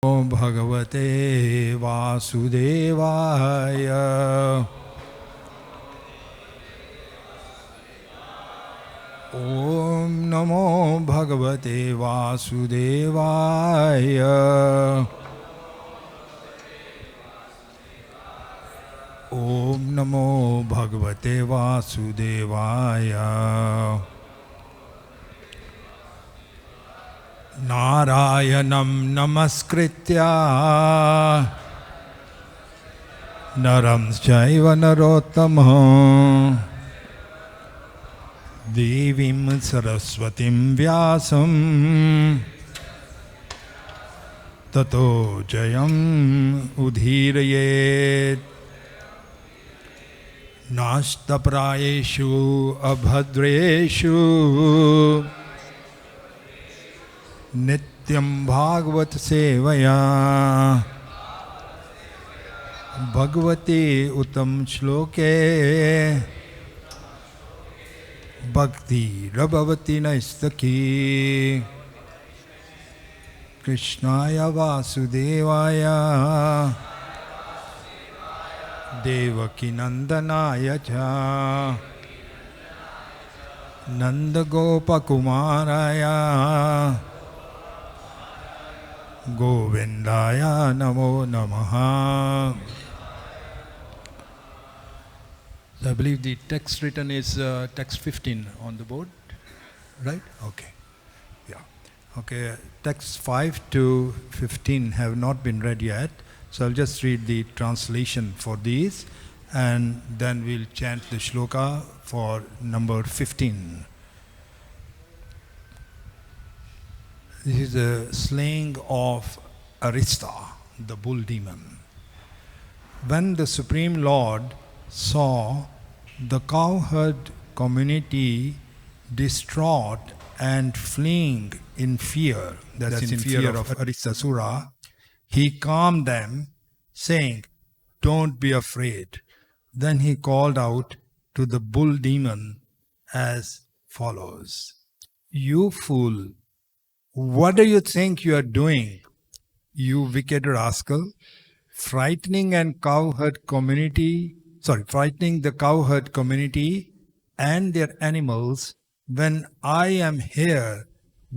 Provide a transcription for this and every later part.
Bhagavate Vasudevaya. Om Namo Bhagavate Vasudevaya. Om Namo Bhagavate Vasudevaya. Narayanam Namaskritya Naram Chaiva Narottamah Devim Saraswatim Vyasam Tato Jayam Udhirayet Nashtaprayeshu Abhadreshu Nityam Bhagavat Sevaya Bhagavate Uttam Shloke Bhakti Rabhavati Naistaki Krishnaya Vasudevaya Devaki Nandanaya Cha Nanda Gopa Kumaraya Govindaya Namo Namaha. I believe the text written is text 15 on the board, right? Okay. Yeah. Okay. Text 5 to 15 have not been read yet. So I'll just read the translation for these and then we'll chant the shloka for number 15. This is the slaying of Arista, the bull demon. When the Supreme Lord saw the cowherd community distraught and fleeing in fear, that's in fear of Aristasura, he calmed them, saying, "Don't be afraid." Then he called out to the bull demon as follows: "You fool! What do you think you are doing, you wicked rascal? Frightening the cowherd community and their animals when I am here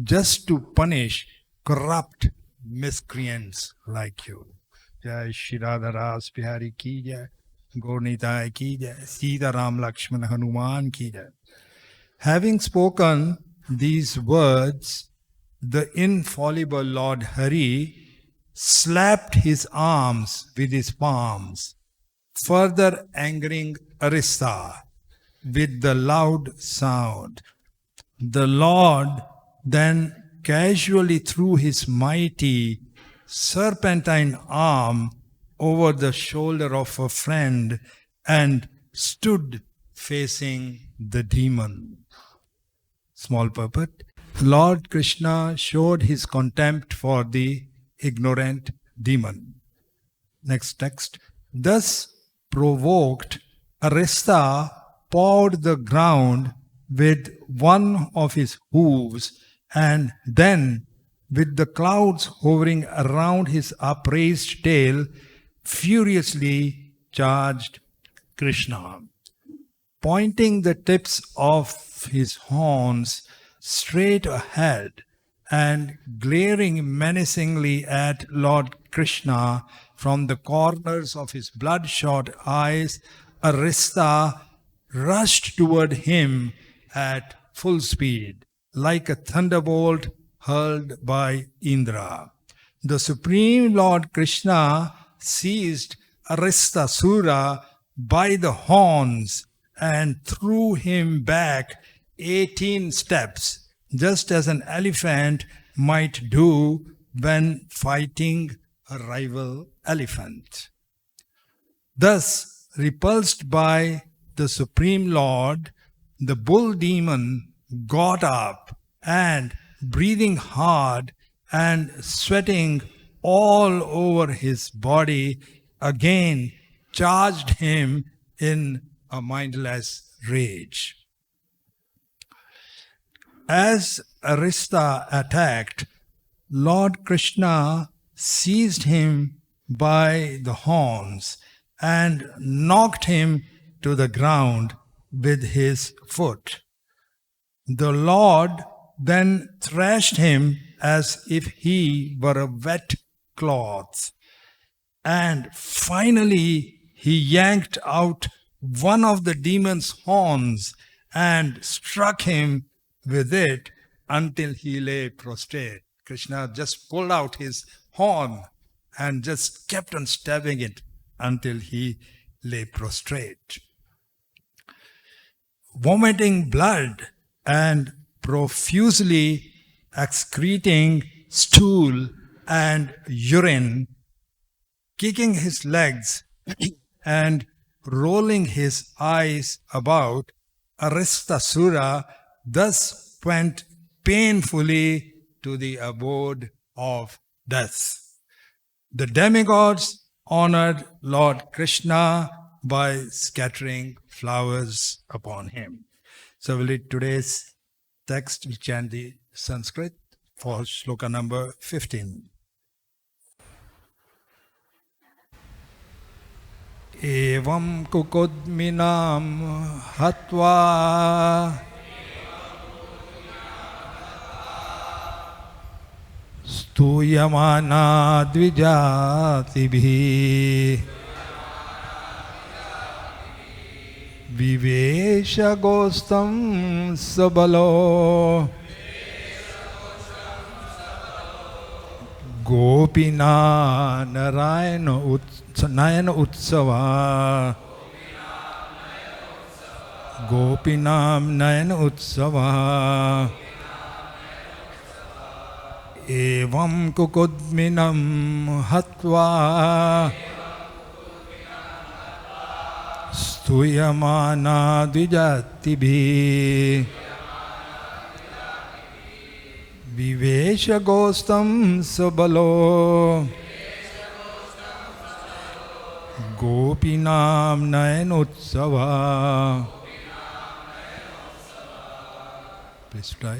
just to punish corrupt miscreants like you." Jai Shri Radharani Bihari ki jai, Gaur ki jai, Sita Ram Lakshmana Hanuman ki jai. Having spoken these words, the infallible Lord Hare slapped his arms with his palms, further angering Arista with the loud sound. The Lord then casually threw his mighty serpentine arm over the shoulder of a friend and stood facing the demon. Small puppet. Lord Krishna showed his contempt for the ignorant demon. Next text. Thus provoked, Arista pawed the ground with one of his hooves, and then, with the clouds hovering around his upraised tail, furiously charged Krishna. Pointing the tips of his horns straight ahead and glaring menacingly at Lord Krishna from the corners of his bloodshot eyes, Arista rushed toward him at full speed, like a thunderbolt hurled by Indra. The Supreme Lord Krishna seized Aristasura by the horns and threw him back 18 steps, just as an elephant might do when fighting a rival elephant. Thus, repulsed by the Supreme Lord, the bull demon got up and, breathing hard and sweating all over his body, again charged him in a mindless rage. As Arista attacked, Lord Krishna seized him by the horns and knocked him to the ground with his foot. The Lord then thrashed him as if he were a wet cloth. And finally, he yanked out one of the demon's horns and struck him with it until he lay prostrate. Krishna just pulled out his horn and just kept on stabbing it until he lay prostrate. Vomiting blood and profusely excreting stool and urine, kicking his legs and rolling his eyes about, Aristasura thus went painfully to the abode of death. The demigods honored Lord Krishna by scattering flowers upon him. So we'll read today's text. We chant the Sanskrit for shloka number 15. Evam kukudminam hatva stuyamana dvijatibhi vivesha gostam sabalo gopina narayana utsava gopinam nayana utsava evam kukudminam hatva stuyamana dvijatibhi vivesha gostam sabalo gopinam nayanutsava. Please try.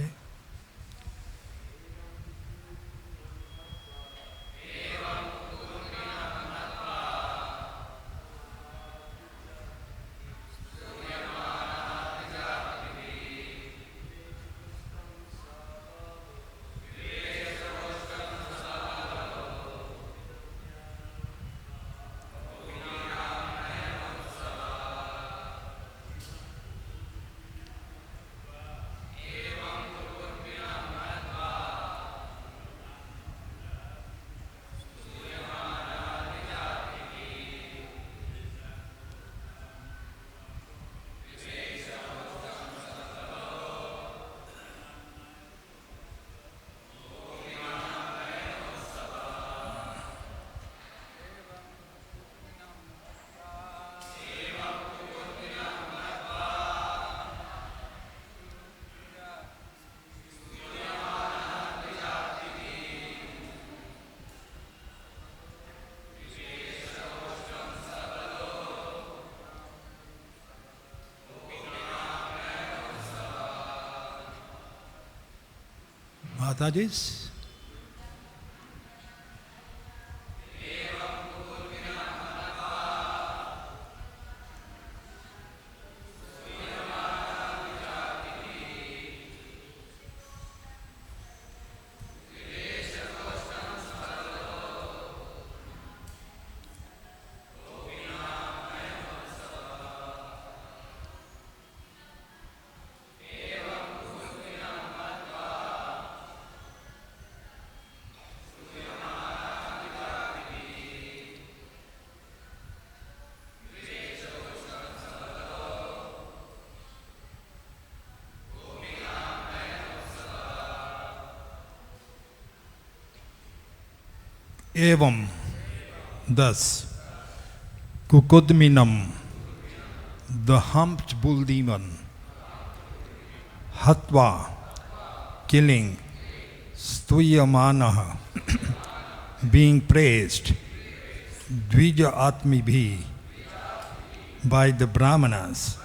Matajis. Evam, thus, Kukudminam, the humped bull demon, Hatva, killing, Stuyamanaha, being praised, Dvija Atmibhi, by the Brahmanas,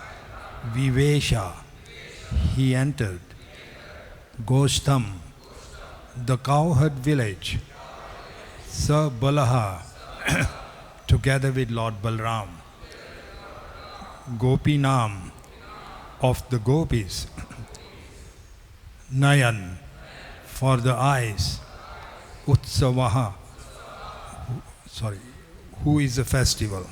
Vivesha, he entered, Gostam, the cowherd village, Sa Balaha, together with Lord Balram. Gopinam, of the gopis. Nayan, for the eyes. Utsavaha, who is a festival.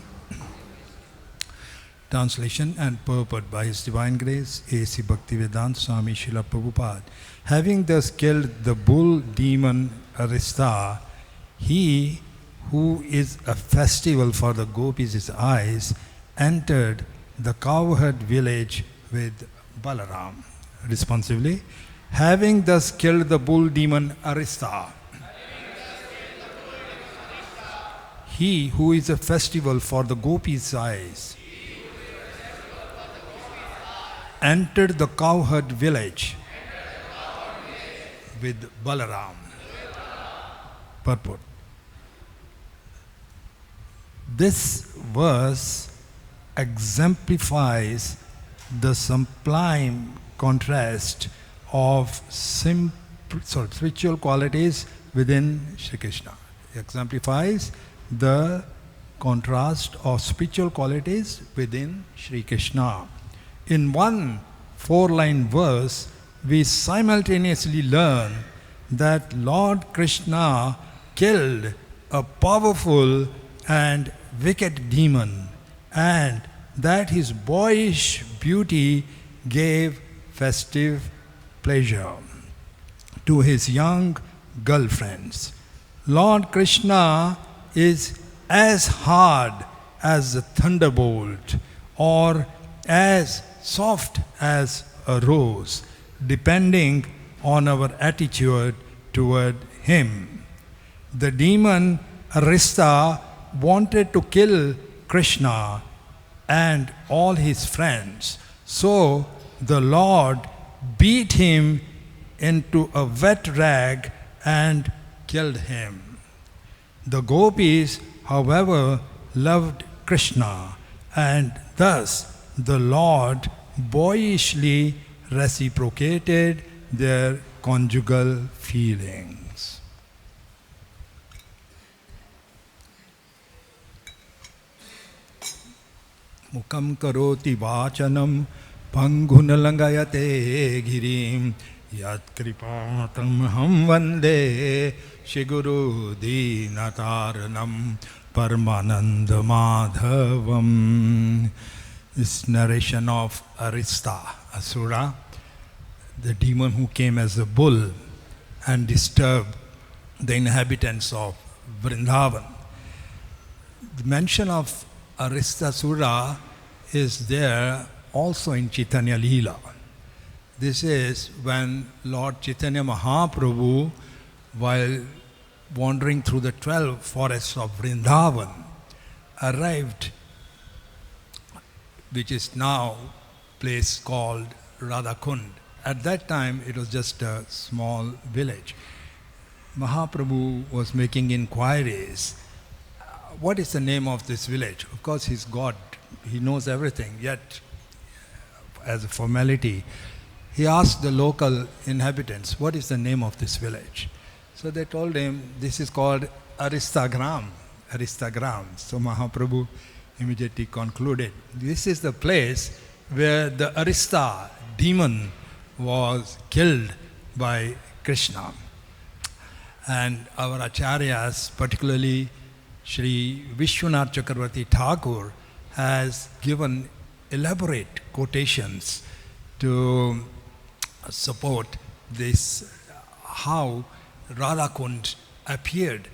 Translation and purport by His Divine Grace, A.C. Bhaktivedanta Swami Srila Prabhupada. Having thus killed the bull demon Arista, he who is a festival for the gopis' eyes entered the cowherd village with Balaram. Responsively, having thus killed the bull demon Arista, he who is a festival for the gopis' eyes entered the cowherd village with Balaram. Purport. This verse exemplifies the sublime contrast of spiritual qualities within Sri Krishna. It exemplifies the contrast of spiritual qualities within Sri Krishna. In one 4-line verse, we simultaneously learn that Lord Krishna killed a powerful and wicked demon, and that his boyish beauty gave festive pleasure to his young girlfriends. Lord Krishna is as hard as a thunderbolt or as soft as a rose, depending on our attitude toward him. The demon Arista wanted to kill Krishna and all his friends, so the Lord beat him into a wet rag and killed him. The gopis, however, loved Krishna, and thus the Lord boyishly reciprocated their conjugal feelings. Mukam karoti vachanam pangunalangayate girim yat kripatam ham vande shiguru dinataranam parmananda madhavam. This narration of Arista, Asura, the demon who came as a bull and disturbed the inhabitants of Vrindavan. The mention of Aristasura is there also in Chaitanya Leela. This is when Lord Chaitanya Mahaprabhu, while wandering through the 12 forests of Vrindavan, arrived, which is now place called Radhakund. At that time, it was just a small village. Mahaprabhu was making inquiries. What is the name of this village? Of course, he's God. He knows everything. Yet, as a formality, he asked the local inhabitants, what is the name of this village? So they told him, this is called Aristagram. Aristagram. So Mahaprabhu immediately concluded, this is the place where the Arista demon was killed by Krishna. And our acharyas, particularly Sri Vishwanath Chakravarti Thakur, has given elaborate quotations to support this, how Radhakund appeared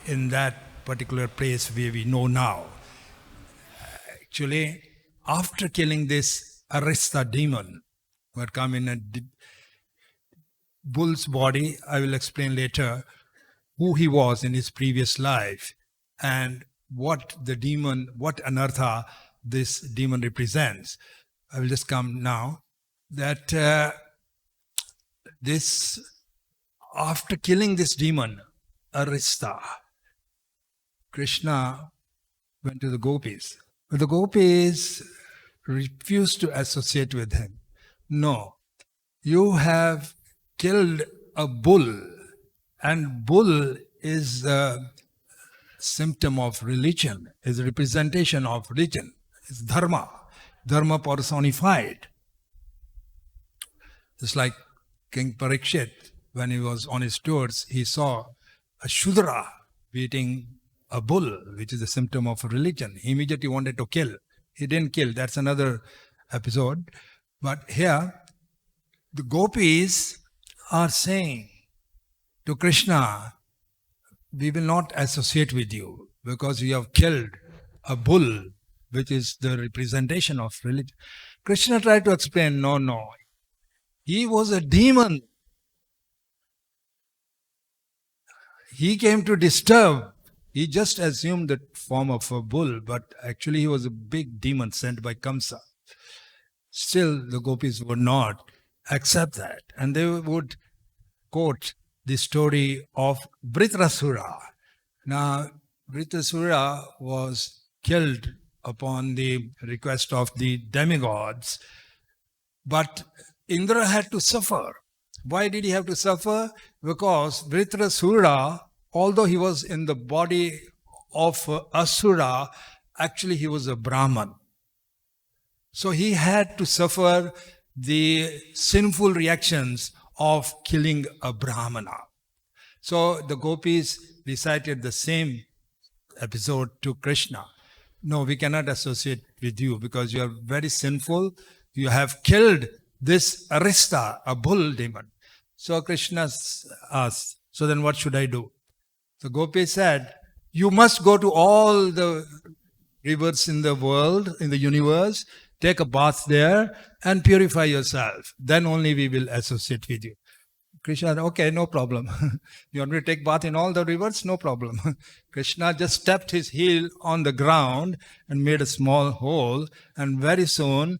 in that particular place where we know now. Actually, after killing this Arista demon, who had come in a bull's body, I will explain later who he was in his previous life and what the demon, what anartha this demon represents. I will just come now. That after killing this demon, Arista, Krishna went to the gopis. But the gopis refused to associate with him. No, you have killed a bull, and bull is symptom of religion, is a representation of religion. It's dharma, dharma personified. It's like King Parikshit, when he was on his tours, he saw a Shudra beating a bull, which is a symptom of religion. He immediately wanted to kill. He didn't kill. That's another episode. But here, the gopis are saying to Krishna, we will not associate with you because you have killed a bull, which is the representation of religion. Krishna tried to explain, no. He was a demon. He came to disturb. He just assumed the form of a bull, but actually he was a big demon sent by Kamsa. Still, the gopis would not accept that. And they would quote the story of Vritrasura. Now, Vritrasura was killed upon the request of the demigods, but Indra had to suffer. Why did he have to suffer? Because Vritrasura, although he was in the body of Asura, actually he was a Brahman. So he had to suffer the sinful reactions of killing a Brahmana. So the gopis recited the same episode to Krishna. No, we cannot associate with you because you are very sinful. You have killed this Arista, a bull demon. So Krishna asked, so then what should I do? The gopis said, you must go to all the rivers in the world, in the universe, take a bath there and purify yourself. Then only we will associate with you. Krishna said, okay, no problem. You want me to take bath in all the rivers? No problem. Krishna just stepped his heel on the ground and made a small hole, and very soon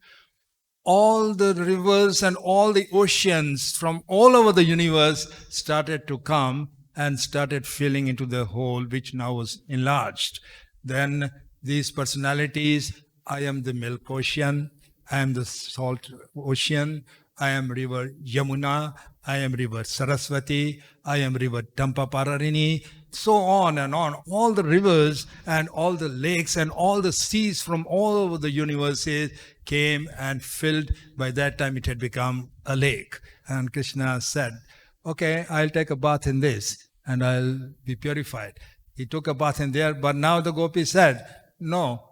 all the rivers and all the oceans from all over the universe started to come and started filling into the hole, which now was enlarged. Then these personalities, I am the milk ocean, I am the salt ocean, I am river Yamuna, I am river Saraswati, I am river Tampapararini, so on and on. All the rivers and all the lakes and all the seas from all over the universe came and filled. By that time it had become a lake. And Krishna said, okay, I'll take a bath in this and I'll be purified. He took a bath in there, but now the gopi said, no,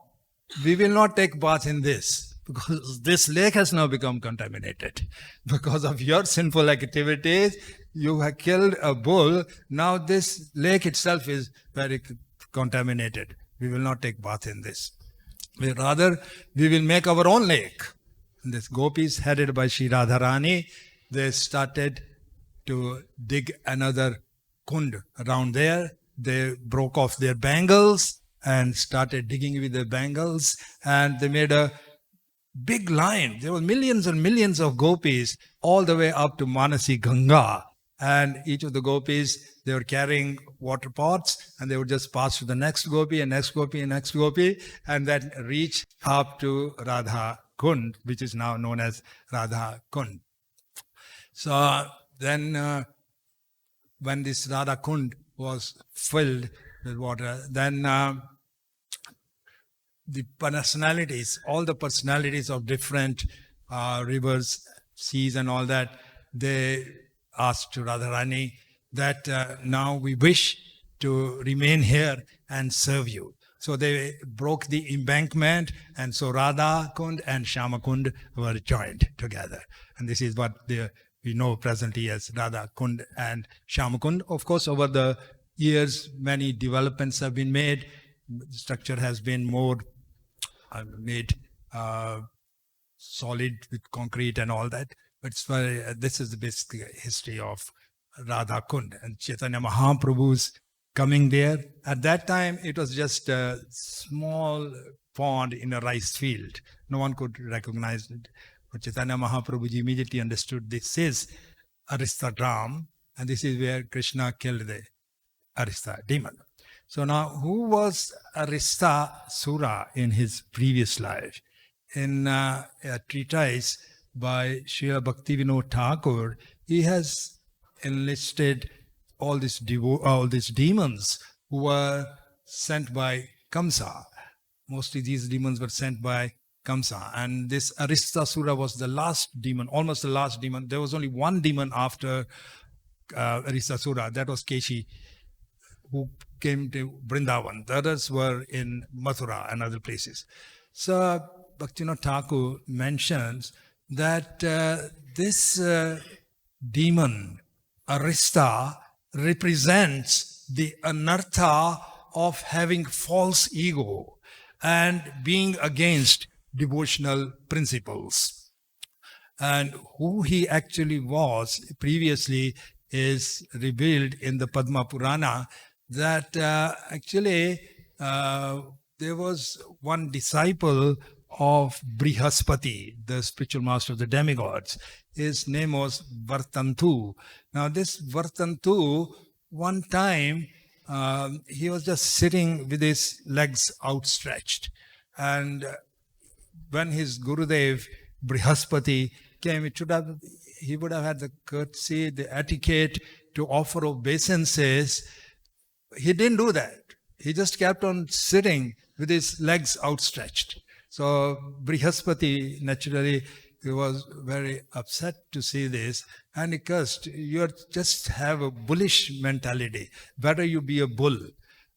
we will not take bath in this, because this lake has now become contaminated. Because of your sinful activities, you have killed a bull. Now this lake itself is very contaminated. We will not take bath in this. Rather, we will make our own lake. And this gopis, headed by Is Radharani, they started to dig another kund around there. They broke off their bangles and started digging with their bangles, and they made a big line. There were millions and millions of gopis all the way up to Manasi Ganga, and each of the gopis, they were carrying water pots, and they would just pass to the next gopi and next gopi and next gopi, and then reach up to Radha Kund, which is now known as Radha Kund. So then when this Radha Kund was filled with water, then the personalities, all the personalities of different rivers, seas and all that, they asked to Radharani that now we wish to remain here and serve you. So they broke the embankment, and so Radha Kund and Shama Kund were joined together. And this is what we know presently as Radha Kund and Shama Kund. Of course, over the years, many developments have been made. The structure has been more made solid with concrete and all that. But this is the basic history of Radha Kund and Chaitanya Mahaprabhu's coming there. At that time, it was just a small pond in a rice field. No one could recognize it. But Chaitanya Mahaprabhu immediately understood this is Arista Ram, and this is where Krishna killed the Arista demon. So now, who was Arista Sura in his previous life? In a treatise by Srila Bhaktivinoda Thakur, he has enlisted all these demons who were sent by Kamsa. Mostly these demons were sent by Kamsa. And this Aristasura was the last demon, almost the last demon. There was only one demon after Aristasura, that was Keshi, who came to Vrindavan. The others were in Mathura and other places. So Bhaktivinoda Thakur mentions that this demon, Arista, represents the anartha of having false ego and being against devotional principles. And who he actually was previously is revealed in the Padma Purana, that actually there was one disciple of Brihaspati, the spiritual master of the demigods. His name was Vartantu. Now this Vartantu, one time he was just sitting with his legs outstretched, and when his Gurudev Brihaspati came, he would have had the courtesy, the etiquette to offer obeisances. He didn't do that. He just kept on sitting with his legs outstretched. So Brihaspati, naturally, he was very upset to see this, and he cursed, "You just have a bullish mentality. Better you be a bull."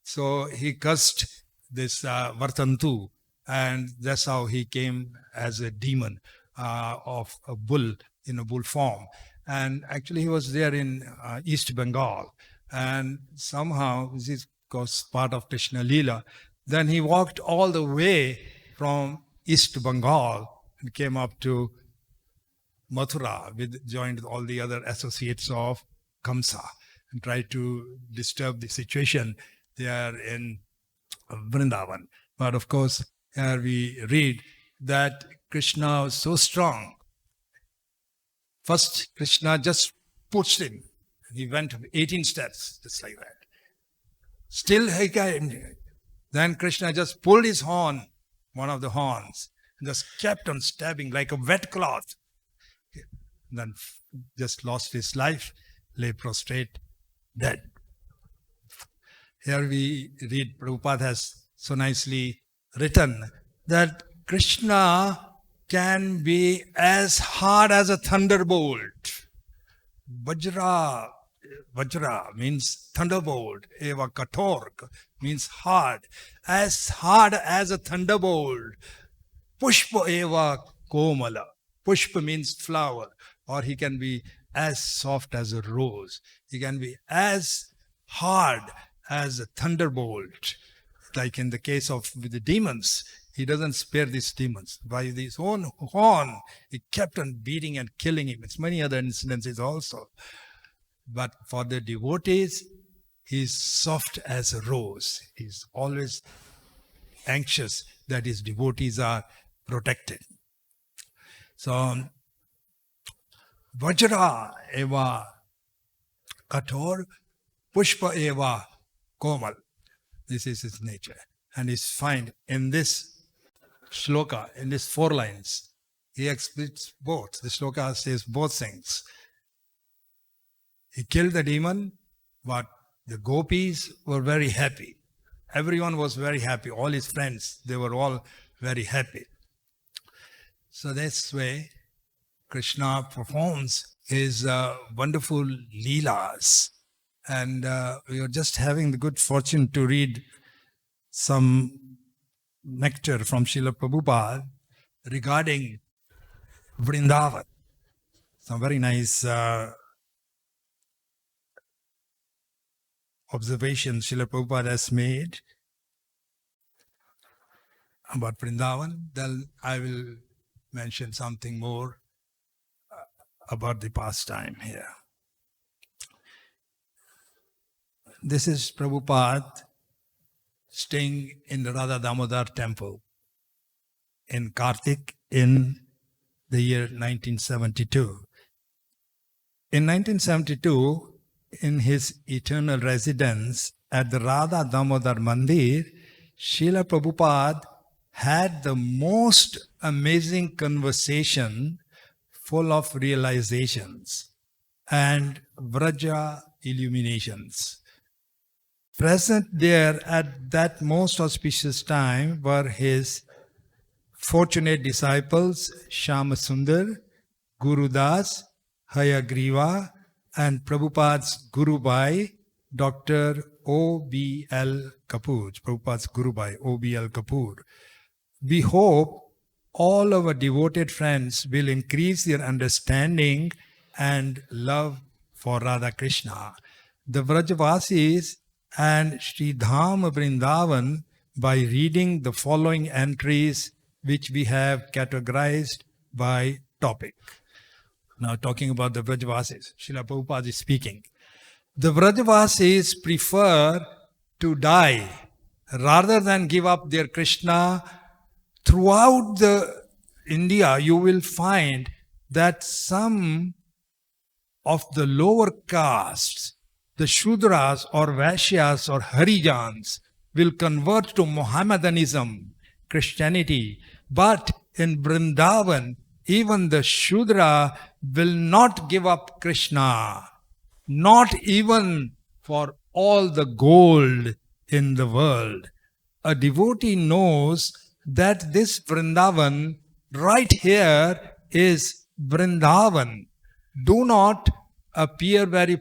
So he cursed this Vartantu, and that's how he came as a demon of a bull, in a bull form. And actually he was there in East Bengal, and somehow, this is because part of Krishna Leela, then he walked all the way from East Bengal and came up to Mathura, joined all the other associates of Kamsa, and tried to disturb the situation there in Vrindavan. But of course, here we read that Krishna was so strong. First, Krishna just pushed him. He went 18 steps, just like that. Still he came. Then Krishna just pulled his horn, one of the horns, and just kept on stabbing like a wet cloth. Then just lost his life, lay prostrate, dead. Here we read, Prabhupada has so nicely written that Krishna can be as hard as a thunderbolt. Vajra means thunderbolt. Eva katork means hard. As hard as a thunderbolt. Pushpa eva komala. Pushpa means flower. Or he can be as soft as a rose. He can be as hard as a thunderbolt. Like in the case of with the demons, he doesn't spare these demons. By his own horn, he kept on beating and killing him. It's many other incidences also. But for the devotees, he's soft as a rose. He's always anxious that his devotees are protected. So, Vajra eva kator, pushpa eva komal. This is his nature. And is found in this shloka, in these 4 lines. He explains both. The shloka says both things. He killed the demon, but the gopis were very happy. Everyone was very happy. All his friends, they were all very happy. So this way, Krishna performs his wonderful leelas. And we are just having the good fortune to read some nectar from Srila Prabhupada regarding Vrindavan. Some very nice observations Srila Prabhupada has made about Vrindavan. Then I will mention something more about the pastime here. This is Prabhupada staying in the Radha Damodar temple in Kartik in the year 1972. In 1972, in his eternal residence at the Radha Damodar Mandir, Srila Prabhupada had the most amazing conversation full of realizations and Vraja illuminations. Present there at that most auspicious time were his fortunate disciples Shyamasundar, Gurudas, Hayagriva, and Prabhupada's Gurubai, Dr. O.B.L. Kapoor, Prabhupada's Gurubai, O.B.L. Kapoor. We hope all our devoted friends will increase their understanding and love for Radha Krishna. The Vrajavasis and Sri Dham Vrindavan by reading the following entries which we have categorized by topic. Now talking about the Vrajavasis, Srila Prabhupada is speaking. The Vrajavasis prefer to die rather than give up their Krishna. Throughout the India, you will find that some of the lower castes, the Shudras or Vaishyas or Harijans, will convert to Mohammedanism, Christianity. But in Vrindavan, even the Shudra will not give up Krishna, not even for all the gold in the world. A devotee knows that this Vrindavan right here is Vrindavan. Do not appear very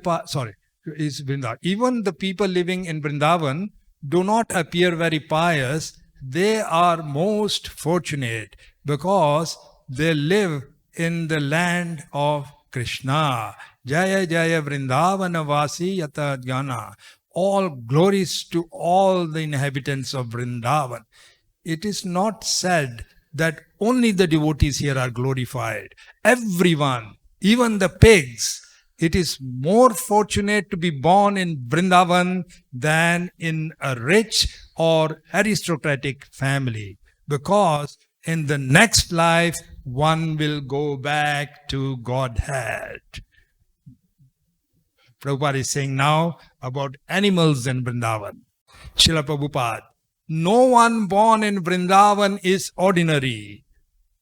is Vrindavan. Even the people living in Vrindavan do not appear very pious. They are most fortunate because they live in the land of Krishna. Jaya Jaya Vrindavana Vasi Yata Jnana. All glories to all the inhabitants of Vrindavan. It is not said that only the devotees here are glorified. Everyone, even the pigs. It is more fortunate to be born in Vrindavan than in a rich or aristocratic family, because in the next life one will go back to Godhead. Prabhupada is saying now about animals in Vrindavan. Srila Prabhupada, no one born in Vrindavan is ordinary.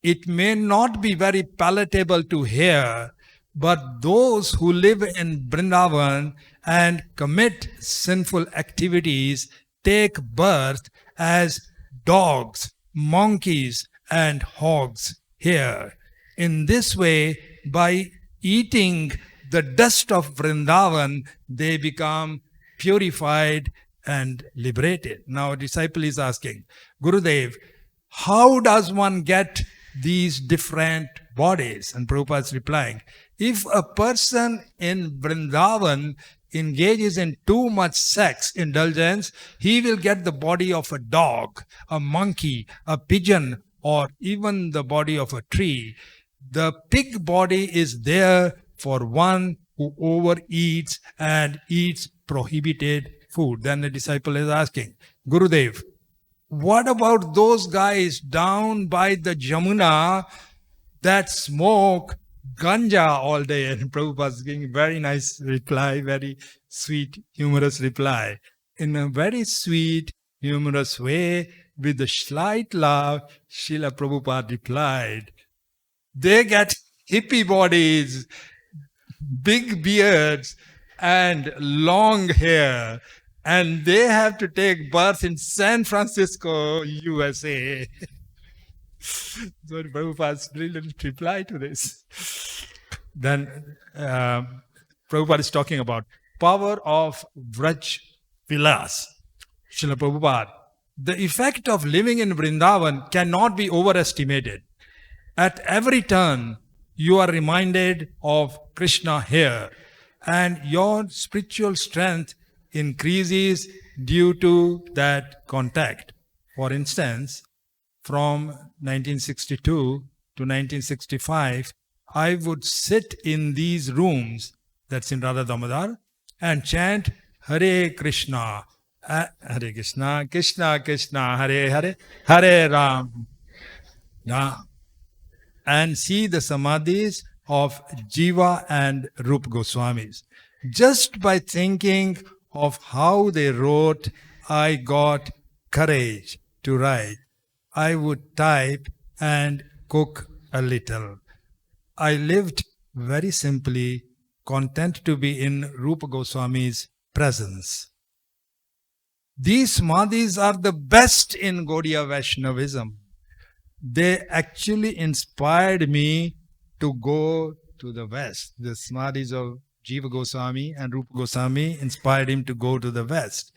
It may not be very palatable to hear, but those who live in Vrindavan and commit sinful activities take birth as dogs, monkeys, and hogs here. In this way, by eating the dust of Vrindavan, they become purified and liberated. Now a disciple is asking, Gurudev, how does one get these different bodies? And Prabhupada is replying, if a person in Vrindavan engages in too much sex indulgence, he will get the body of a dog, a monkey, a pigeon, or even the body of a tree. The pig body is there for one who overeats and eats prohibited food. Then the disciple is asking, Gurudev, what about those guys down by the Jamuna that smoke ganja all day? And Prabhupada is giving a very nice reply, very sweet, humorous reply. In a very sweet, humorous way, with a slight laugh, Srila Prabhupada replied, they get hippie bodies, big beards, and long hair, and they have to take birth in San Francisco, USA. So Prabhupada's brilliant reply to this. Then Prabhupada is talking about power of Vraj Vilas. Srila Prabhupada, the effect of living in Vrindavan cannot be overestimated. At every turn, you are reminded of Krishna here, and your spiritual strength increases due to that contact. For instance, from 1962 to 1965, I would sit in these rooms, that's in Radha Damodar, and chant Hare Krishna, Hare Krishna, Krishna Krishna, Hare Hare, Hare Ram, and see the samadhis of Jiva and Rup Goswamis. Just by thinking of how they wrote, I got courage to write. I would type and cook a little. I lived very simply, content to be in Rupa Goswami's presence. These Madhis are the best in Gaudiya Vaishnavism. They actually inspired me to go to the West. The Smadhis of Jiva Goswami and Rupa Goswami inspired him to go to the West.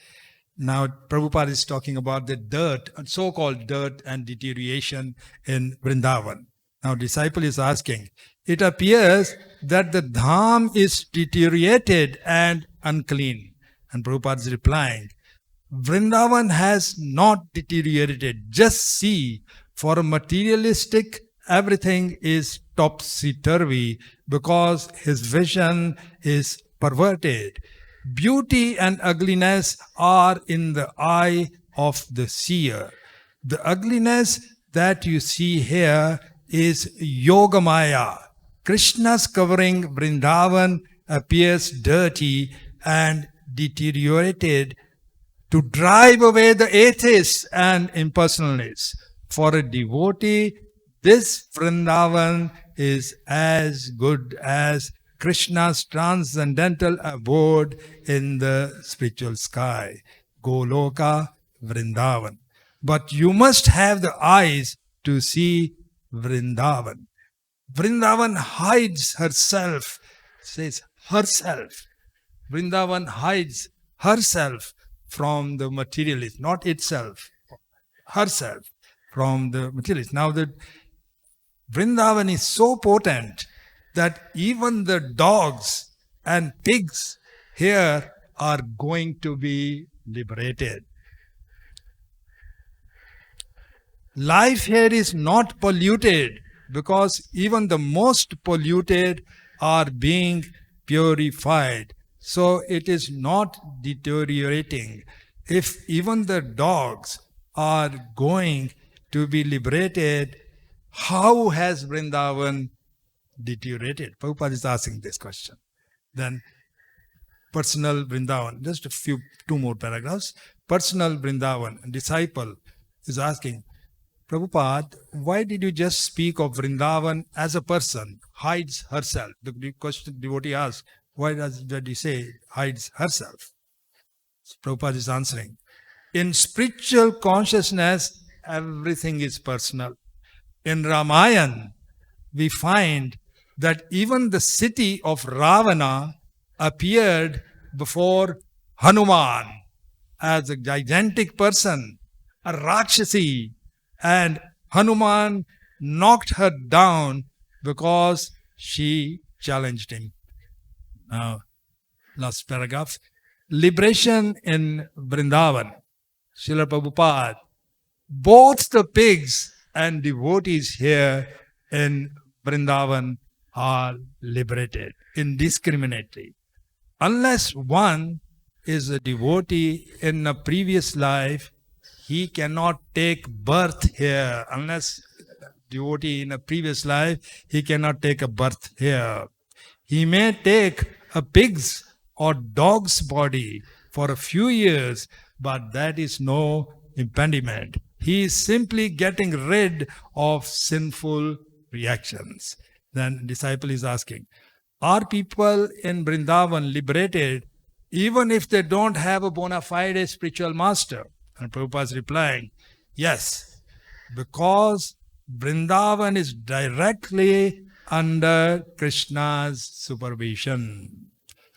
Now, Prabhupada is talking about the dirt, so-called dirt and deterioration in Vrindavan. Now, disciple is asking, it appears that the dham is deteriorated and unclean. And Prabhupada is replying, Vrindavan has not deteriorated. Just see, for a materialistic, everything is topsy-turvy because his vision is perverted. Beauty and ugliness are in the eye of the seer. The ugliness that you see here is Yogamaya. Krishna's covering Vrindavan appears dirty and deteriorated to drive away the atheists and impersonalists. For a devotee, this Vrindavan is as good as Krishna's transcendental abode in the spiritual sky, Goloka Vrindavan. But you must have the eyes to see Vrindavan. Vrindavan hides herself, says herself. Vrindavan hides herself from the materialist, not itself, herself from the materialist. Now the Vrindavan is so potent that even the dogs and pigs here are going to be liberated. Life here is not polluted because even the most polluted are being purified. So it is not deteriorating. If even the dogs are going to be liberated, how has Vrindavan deteriorated? Prabhupada is asking this question. Then personal Vrindavan, just two more paragraphs. Personal Vrindavan, disciple is asking, Prabhupada, why did you just speak of Vrindavan as a person, hides herself? The question devotee asks, why did he say hides herself? So Prabhupada is answering, in spiritual consciousness, everything is personal. In Ramayana, we find that even the city of Ravana appeared before Hanuman as a gigantic person, a Rakshasi, and Hanuman knocked her down because she challenged him. Now, last paragraph. Liberation in Vrindavan. Srila Prabhupada. Both the pigs and devotees here in Vrindavan are liberated indiscriminately. Unless one is a devotee in a previous life, he cannot take birth here. Unless devotee in a previous life, he cannot take a birth here. He may take a pig's or dog's body for a few years, but that is no impediment. He is simply getting rid of sinful reactions. Then disciple is asking, are people in Vrindavan liberated even if they don't have a bona fide spiritual master? And Prabhupada is replying, yes, because Vrindavan is directly under Krishna's supervision.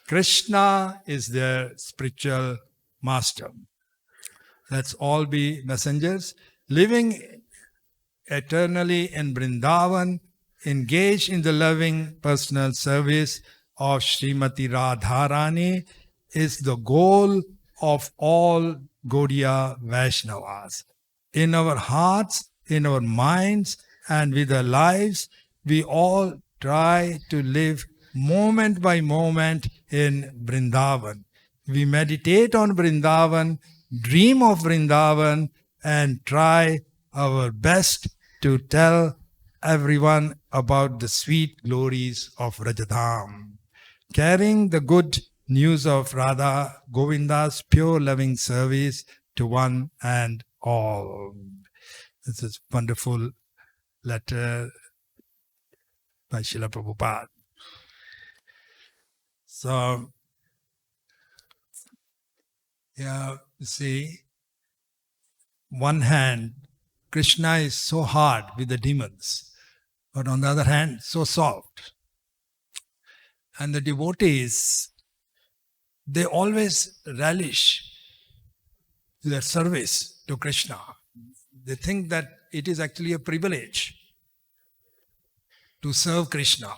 Krishna is their spiritual master. Let's all be messengers, living eternally in Vrindavan, engaged in the loving personal service of Srimati Radharani is the goal of all Gaudiya Vaishnavas. In our hearts, in our minds, and with our lives, we all try to live moment by moment in Vrindavan. We meditate on Vrindavan, dream of Vrindavan, and try our best to tell everyone about the sweet glories of Rajadham, carrying the good news of Radha Govinda's pure loving service to one and all. This is a wonderful letter by Srila Prabhupada. So, Yeah, you see, one hand, Krishna is so hard with the demons, but on the other hand, so soft. And the devotees, they always relish their service to Krishna. They think that it is actually a privilege to serve Krishna.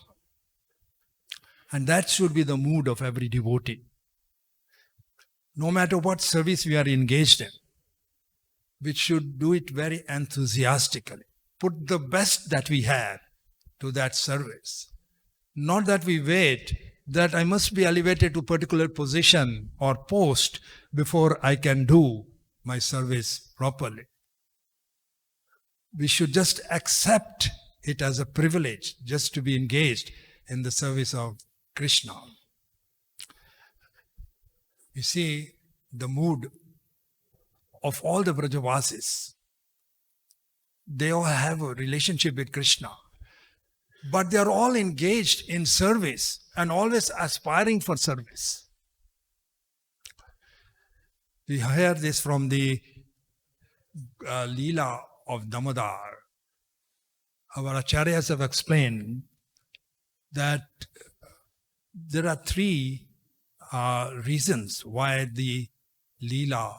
And that should be the mood of every devotee. No matter what service we are engaged in, we should do it very enthusiastically. Put the best that we have to that service. Not that we wait that I must be elevated to a particular position or post before I can do my service properly. We should just accept it as a privilege just to be engaged in the service of Krishna. You see, the mood of all the Vrajavasis, they all have a relationship with Krishna. But they are all engaged in service and always aspiring for service. We hear this from the Leela of Damodar. Our acharyas have explained that there are three reasons why the Leela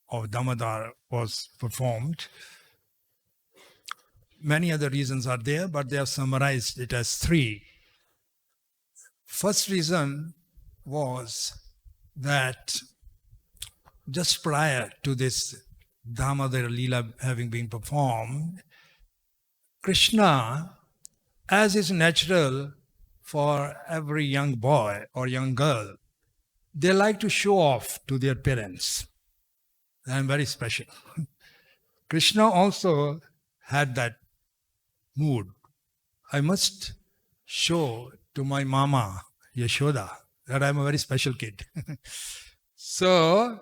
of Damodar was performed. Many other reasons are there, but they have summarized it as three. First reason was that just prior to this Damodar Leela having been performed, Krishna, as is natural for every young boy or young girl, they like to show off to their parents. I am very special. Krishna also had that mood. I must show to my mama, Yashoda, that I am a very special kid. So,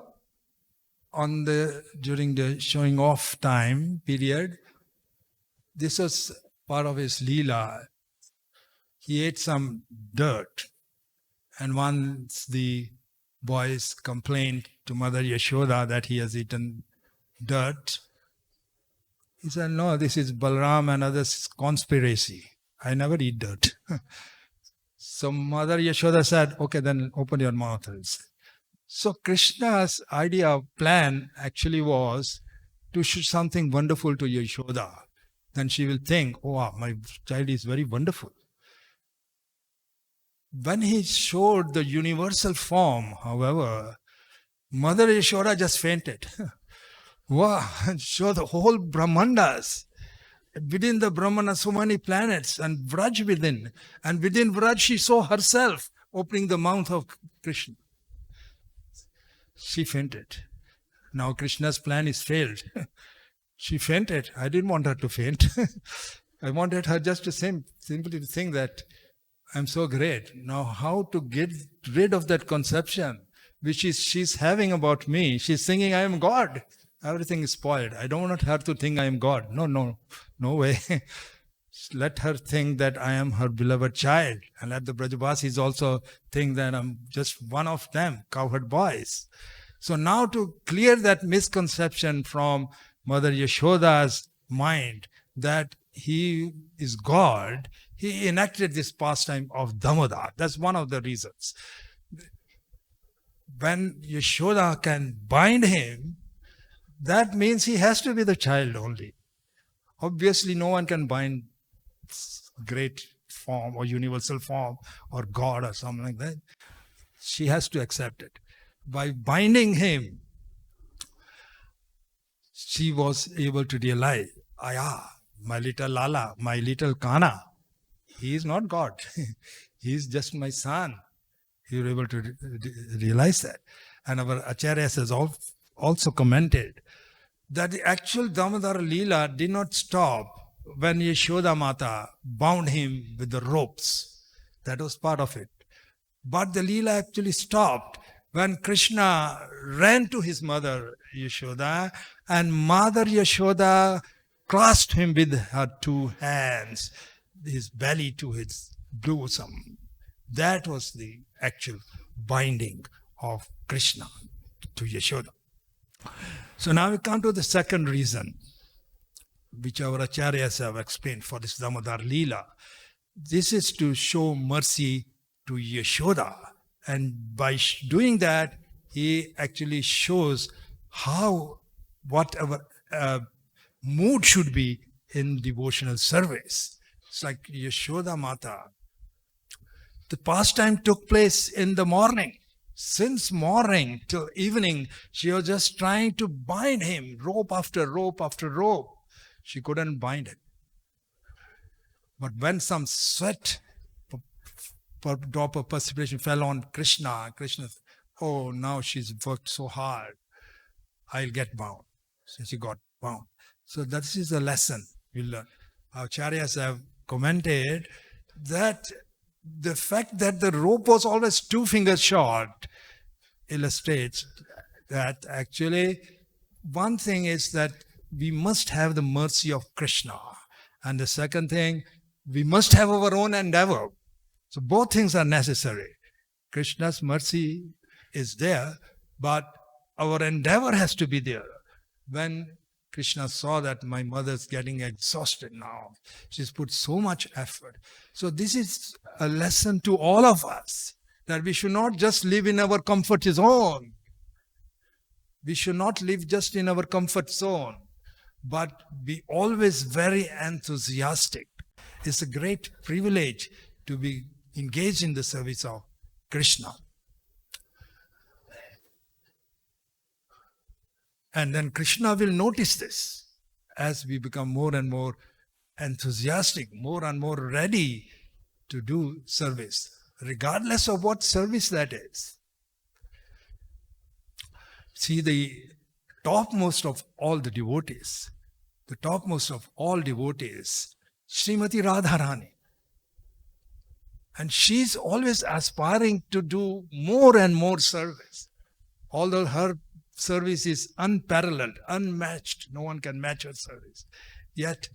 during the showing off time period, this was part of his Leela. He ate some dirt, and once the boys complained to Mother Yashoda that he has eaten dirt, he said, no, this is Balram and others' conspiracy. I never eat dirt. So Mother Yashoda said, okay, then open your mouth. So Krishna's plan actually was to show something wonderful to Yashoda. Then she will think, oh, wow, my child is very wonderful. When he showed the universal form, however, Mother Yashoda just fainted. Wow, show the whole Brahmandas. Within the Brahmana, so many planets, and Vraj within. And within Vraj, she saw herself opening the mouth of Krishna. She fainted. Now Krishna's plan is failed. She fainted. I didn't want her to faint. I wanted her just to simply to think that I'm so great. Now how to get rid of that conception which she's having about me? She's thinking I am God. Everything is spoiled. I don't want her to think I am God. No way. Let her think that I am her beloved child. And let the Brajavasis also think that I'm just one of them, cowherd boys. So now to clear that misconception from Mother Yashoda's mind that he is God, he enacted this pastime of Damodar. That's one of the reasons. When Yashoda can bind him, that means he has to be the child only. Obviously, no one can bind great form or universal form or God or something like that. She has to accept it. By binding him, she was able to realize, my little Lala, my little Kana, he is not God. He is just my son. You were able to realize that. And our Acharyas has also commented that the actual Damodar Leela did not stop when Yashoda Mata bound him with the ropes. That was part of it. But the Leela actually stopped when Krishna ran to his mother Yashoda, and Mother Yashoda clasped him with her two hands, his belly to his bosom. That was the actual binding of Krishna. to Yashoda. So now we come to the second reason, which our acharyas have explained for this Damodar Leela. This is to show mercy to Yashoda. And by doing that, he actually shows how, what our mood should be in devotional service. It's like Yashoda Mata. The pastime took place in the morning. Since morning till evening, she was just trying to bind him, rope after rope after rope. She couldn't bind him. But when some sweat, drop of perspiration fell on Krishna, Krishna, oh, now she's worked so hard, I'll get bound. So she got bound. So that is a lesson we learn. Our acharyas have commented that the fact that the rope was always 2 fingers short illustrates that actually one thing is that we must have the mercy of Krishna. And the second thing, we must have our own endeavor. So both things are necessary. Krishna's mercy is there, but our endeavor has to be there. When Krishna saw that my mother's getting exhausted now, she's put so much effort. So this is a lesson to all of us, that we should not just live in our comfort zone. We should not live just in our comfort zone, but be always very enthusiastic. It's a great privilege to be engaged in the service of Krishna. And then Krishna will notice this as we become more and more enthusiastic, more and more ready to do service, regardless of what service that is. See, the topmost of all the devotees, Srimati Radharani. And she's always aspiring to do more and more service. Although her service is unparalleled, unmatched, no one can match her service. Yet,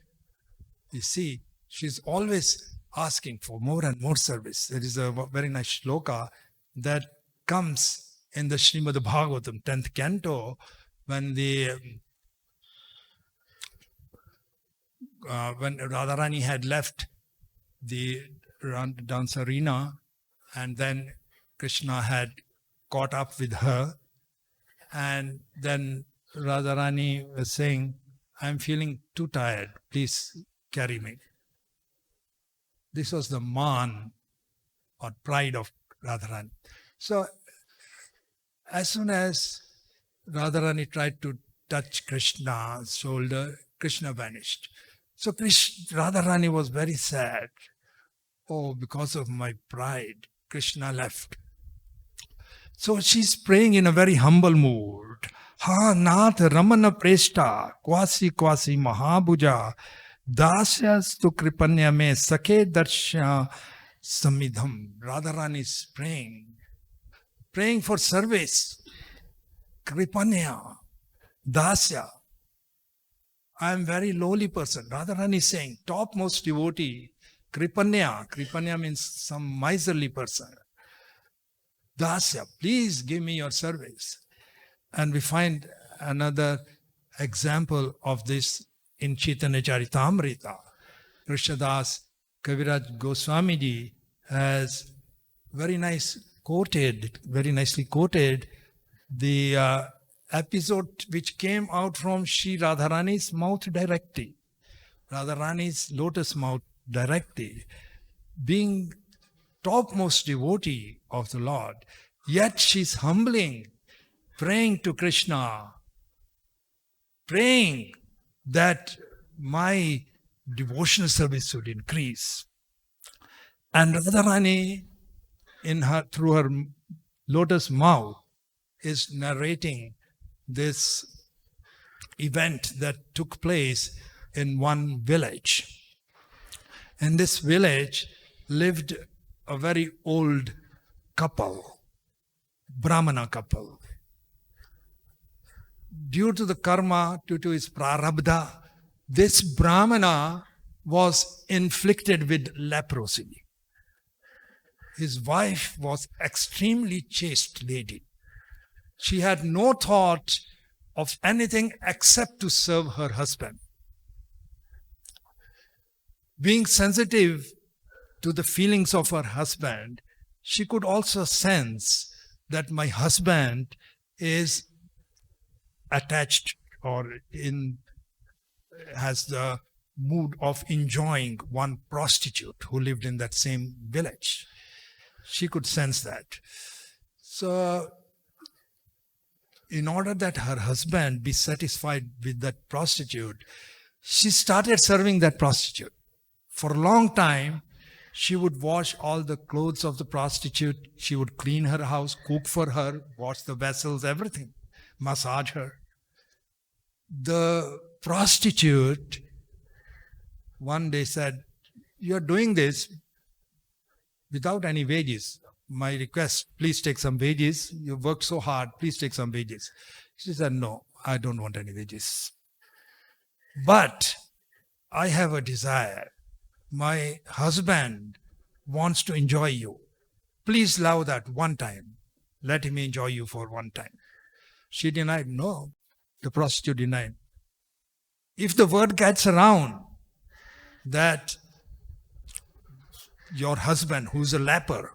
you see, she's always asking for more and more service. There is a very nice shloka that comes in the Srimad Bhagavatam, 10th canto, when Radharani had left the dance arena, and then Krishna had caught up with her, and then Radharani was saying, I'm feeling too tired, please carry me. This was the man or pride of Radharani. So as soon as Radharani tried to touch Krishna's shoulder, Krishna vanished. So Radharani was very sad. Oh, because of my pride, Krishna left. So she's praying in a very humble mood. Ha nath ramana preshta kwasi kwasi mahabhuja dasyastu kripanya me sakhe darsha samidham. Radharani is praying for service. Kripanya, dasya. I am very lowly person. Radharani is saying, topmost devotee. Kripanya means some miserly person. Dasya, please give me your service. And we find another example of this in Chaitanya Charitamrita. Krishnadas Kaviraj Goswamiji has very nicely quoted the episode which came out from Sri Radharani's mouth directly. Radharani's lotus mouth directly. Being topmost devotee of the Lord, yet she's humbling, praying to Krishna, praying that my devotional service should increase. And Radharani, through her lotus mouth, is narrating this event that took place in one village. In this village lived a very old couple, Brahmana couple. Due to the karma, due to his prarabdha, this Brahmana was inflicted with leprosy. His wife was extremely chaste lady. She had no thought of anything except to serve her husband. Being sensitive to the feelings of her husband, she could also sense that my husband is attached or has the mood of enjoying one prostitute who lived in that same village. She could sense that. So, in order that her husband be satisfied with that prostitute, she started serving that prostitute. For a long time, she would wash all the clothes of the prostitute. She would clean her house, cook for her, wash the vessels, everything, massage her. The prostitute one day said, "You are doing this without any wages. My request, please take some wages. You worked so hard, please take some wages." She said, "No, I don't want any wages. But I have a desire. My husband wants to enjoy you. Please allow that one time. Let him enjoy you for one time." She denied. No, the prostitute denied. If the word gets around that your husband, who's a leper,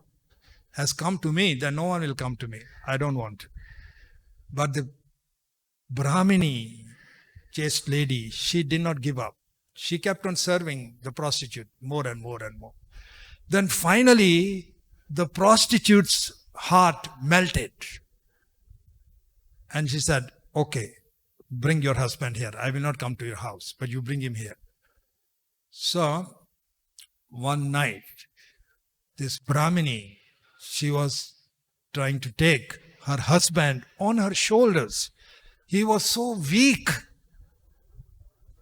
has come to me, then no one will come to me. I don't want. But the Brahmini, chaste lady, she did not give up. She kept on serving the prostitute more and more and more. Then finally, the prostitute's heart melted. And she said, "Okay, bring your husband here. I will not come to your house, but you bring him here." So, one night, this Brahmini, she was trying to take her husband on her shoulders. He was so weak,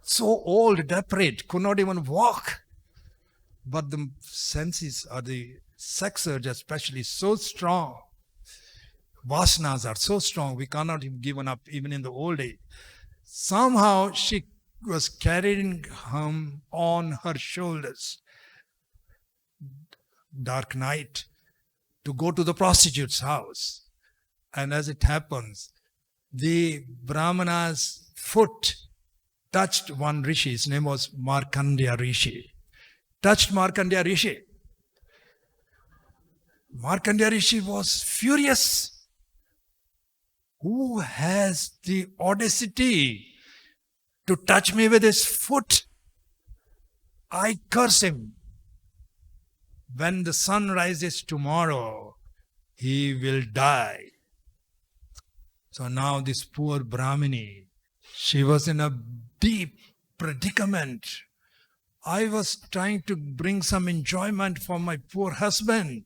so old, decrepit, could not even walk. But the senses, or the sex urge especially, so strong. Vasanas are so strong, we cannot even give up even in the old age. Somehow she was carrying him on her shoulders. Dark night, to go to the prostitute's house. And as it happens, the Brahmana's foot touched one rishi. His name was Markandeya Rishi. Touched Markandeya Rishi. Markandeya Rishi was furious. Who has the audacity to touch me with his foot? I curse him. When the sun rises tomorrow, he will die. So now this poor Brahmini, she was in a deep predicament. I was trying to bring some enjoyment for my poor husband,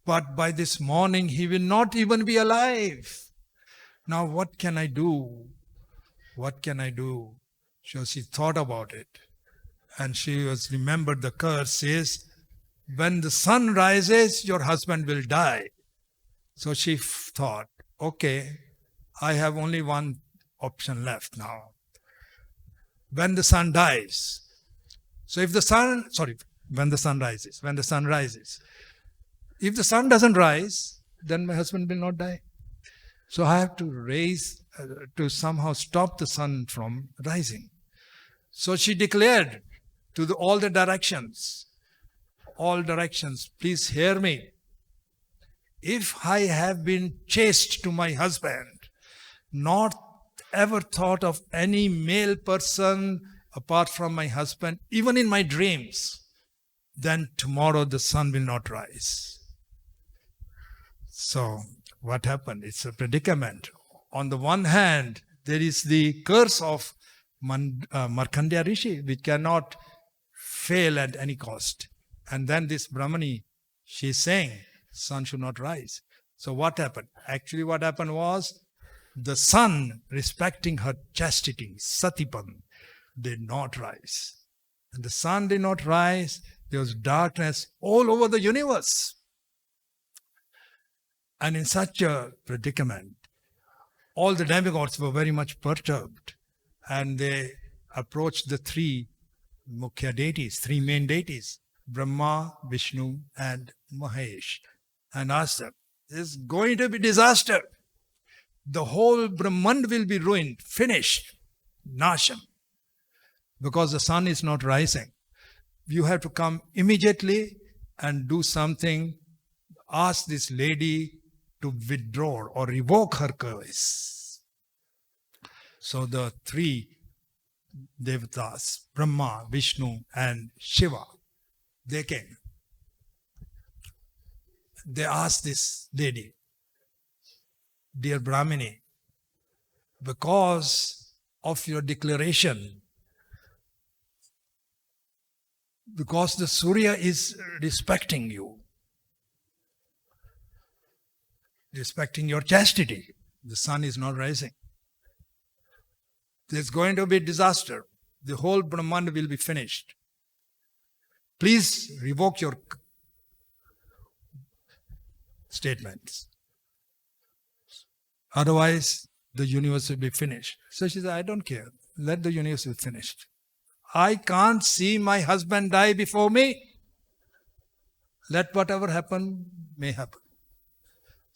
but by this morning he will not even be alive. Now what can I do? What can I do? So she thought about it, and she was remembered the curse says, when the sun rises, your husband will die. So she thought, okay, I have only one option left now. When the sun dies. So if the sun, when the sun rises. If the sun doesn't rise, then my husband will not die. So I have to somehow stop the sun from rising. So she declared to all directions, please hear me. If I have been chaste to my husband, not ever thought of any male person apart from my husband, even in my dreams, then tomorrow the sun will not rise. So what happened? It's a predicament. On the one hand, there is the curse of Markandeya Rishi, which cannot fail at any cost. And then this Brahmani, she is saying, sun should not rise. So what happened? Actually what happened was, the sun, respecting her chastity, Satipan, did not rise. And the sun did not rise, there was darkness all over the universe. And in such a predicament, all the demigods were very much perturbed. And they approached the three Mukhya deities, three main deities, Brahma, Vishnu and Mahesh, and asked them, "This is going to be disaster. the whole Brahmand will be ruined, finished, Nasham, because the sun is not rising. You have to come immediately and do something. Ask this lady to withdraw or revoke her curse. So the three Devatas, Brahma, Vishnu and Shiva, they came. They asked this lady, dear Brahmini, because of your declaration, because the Surya is respecting you, respecting your chastity, the sun is not rising. There's going to be disaster. The whole Brahmand will be finished. Please revoke your statements. Otherwise, the universe will be finished. So she said, I don't care. Let the universe be finished. I can't see my husband die before me. Let whatever happen may happen.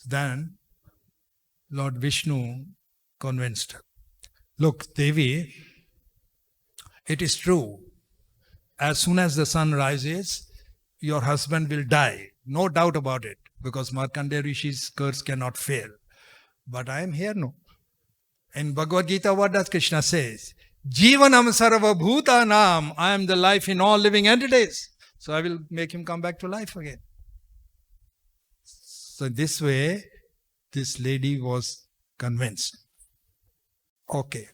Then Lord Vishnu convinced her. Look, Devi, it is true. As soon as the sun rises, your husband will die. No doubt about it. Because Markandeya Rishi's curse cannot fail. But I am here, no. In Bhagavad Gita, what does Krishna say? Jivanam sarva bhutanam. I am the life in all living entities. So I will make him come back to life again. So this way, this lady was convinced. Okay.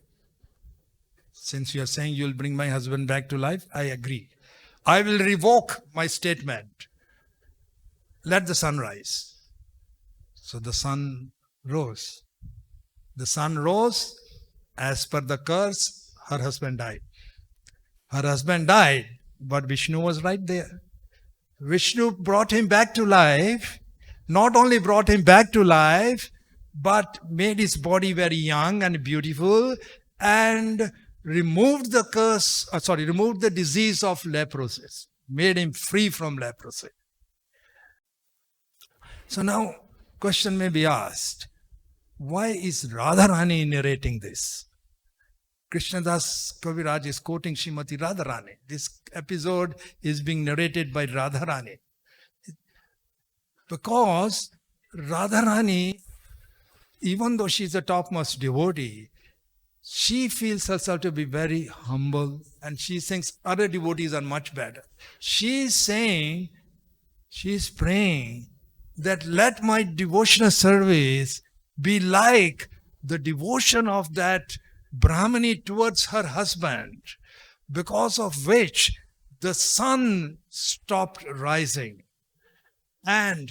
Since you are saying you will bring my husband back to life, I agree. I will revoke my statement. Let the sun rise. So the sun rose. The sun rose. As per the curse, her husband died. Her husband died, but Vishnu was right there. Vishnu brought him back to life. Not only brought him back to life, but made his body very young and beautiful and removed the removed the disease of leprosy. Made him free from leprosy. So now, question may be asked, why is Radharani narrating this? Krishnadas Kaviraj is quoting Srimati Radharani. This episode is being narrated by Radharani. Because Radharani, even though she is the topmost devotee, she feels herself to be very humble and she thinks other devotees are much better. She is saying, she is praying that let my devotional service be like the devotion of that Brahmini towards her husband, because of which the sun stopped rising. And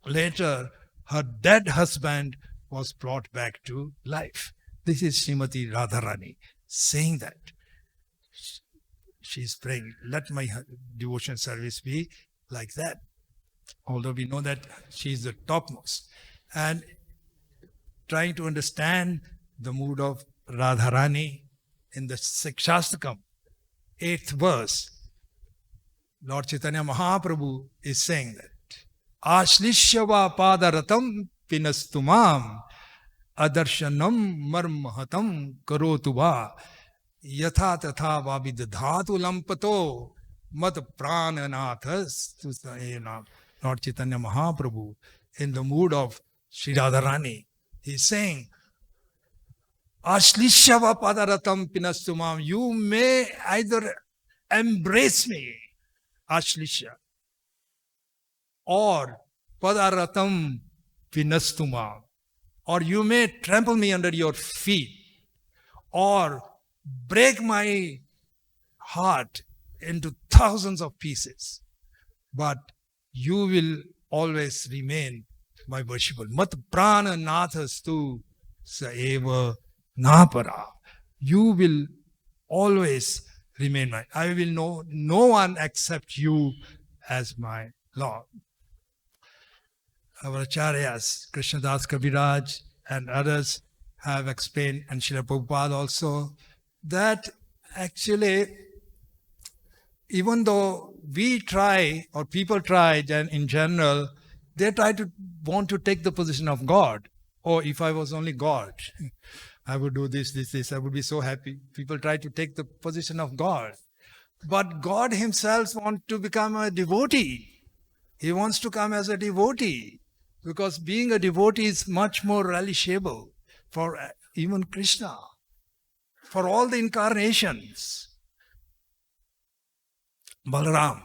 later, her dead husband was brought back to life. This is Srimati Radharani saying that. She is praying, let my devotion service be like that. Although we know that she is the topmost. And trying to understand the mood of Radharani in the Shastakam, 8th verse, Lord Chaitanya Mahaprabhu is saying that Ashlishyava padaratam pinastumam adarshanam marmahatam karotuva yatha tatha vavidhatu lampato mat prananathas. Lord Chaitanya Mahaprabhu in the mood of Sri Radharani, he is saying, Ashlishyava padaratam pinastumam. You may either embrace me, Ashlishya, or padaratam pinastumam, or you may trample me under your feet, or break my heart into thousands of pieces, but you will always remain my worshipper. Mat prana nathastu saeva napara. You will always remain mine. I will know no one except you as my Lord. Our acharyas, Krishnadas Kaviraj and others have explained, and Srila Prabhupada also, that actually, even though we try, or people try in general, they try to want to take the position of God. oh, if I was only God, I would do this, I would be so happy. People try to take the position of God. But God himself wants to become a devotee. He wants to come as a devotee. Because being a devotee is much more relishable for even Krishna, for all the incarnations. Balaram,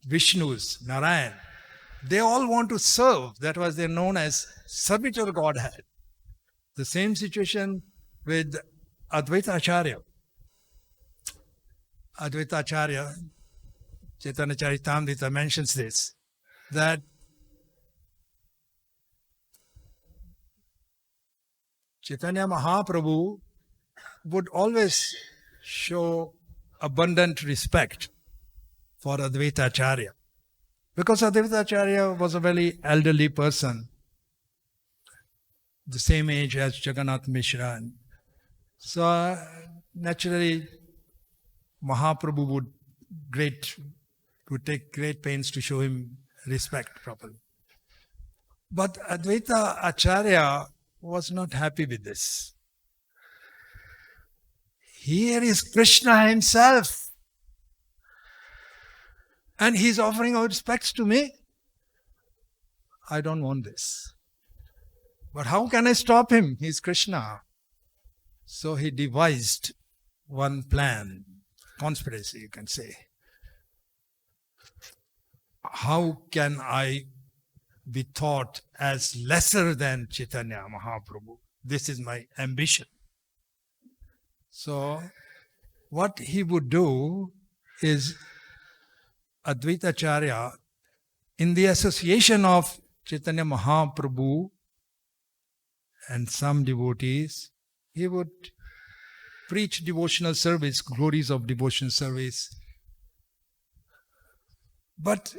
Vishnu's, Narayan, they all want to serve. That was they're known as servitor Godhead. The same situation with Advaita Acharya. Advaita Acharya, Chaitanya Charitamrita mentions this, that Chaitanya Mahaprabhu would always show abundant respect for Advaita Acharya. Because Advaita Acharya was a very elderly person, the same age as Jagannath Mishra. So naturally, Mahaprabhu would take great pains to show him respect properly. But Advaita Acharya was not happy with this. Here is Krishna himself, and he's offering our respects to me. I don't want this. But how can I stop him? He's Krishna. So he devised one plan, conspiracy you can say. How can I be thought as lesser than Chaitanya Mahaprabhu? This is my ambition. So what he would do is Advaita Acharya, in the association of Chaitanya Mahaprabhu and some devotees, he would preach devotional service, glories of devotional service. But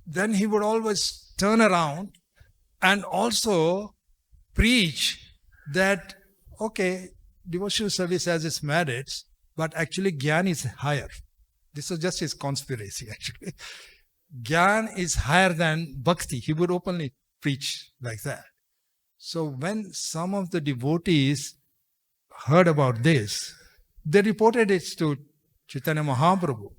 then he would always turn around and also preach that, okay, devotional service has its merits, but actually Gyan is higher. This was just his conspiracy actually. Gyan is higher than Bhakti. He would openly preach like that. So when some of the devotees heard about this, they reported it to Chaitanya Mahaprabhu.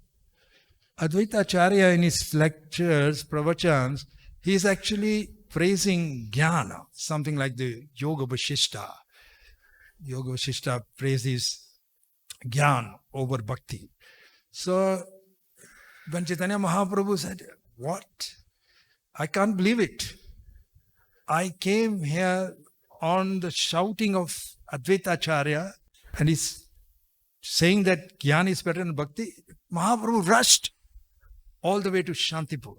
Advaita Acharya in his lectures, pravachans, he is actually praising Jnana, something like the Yoga Vashishta. Yoga Vashishta praises Jnana over Bhakti. So when Chaitanya Mahaprabhu said, what? I can't believe it. I came here on the shouting of Advaita Acharya and he's saying that Jnana is better than Bhakti. Mahaprabhu rushed all the way to Shantipur,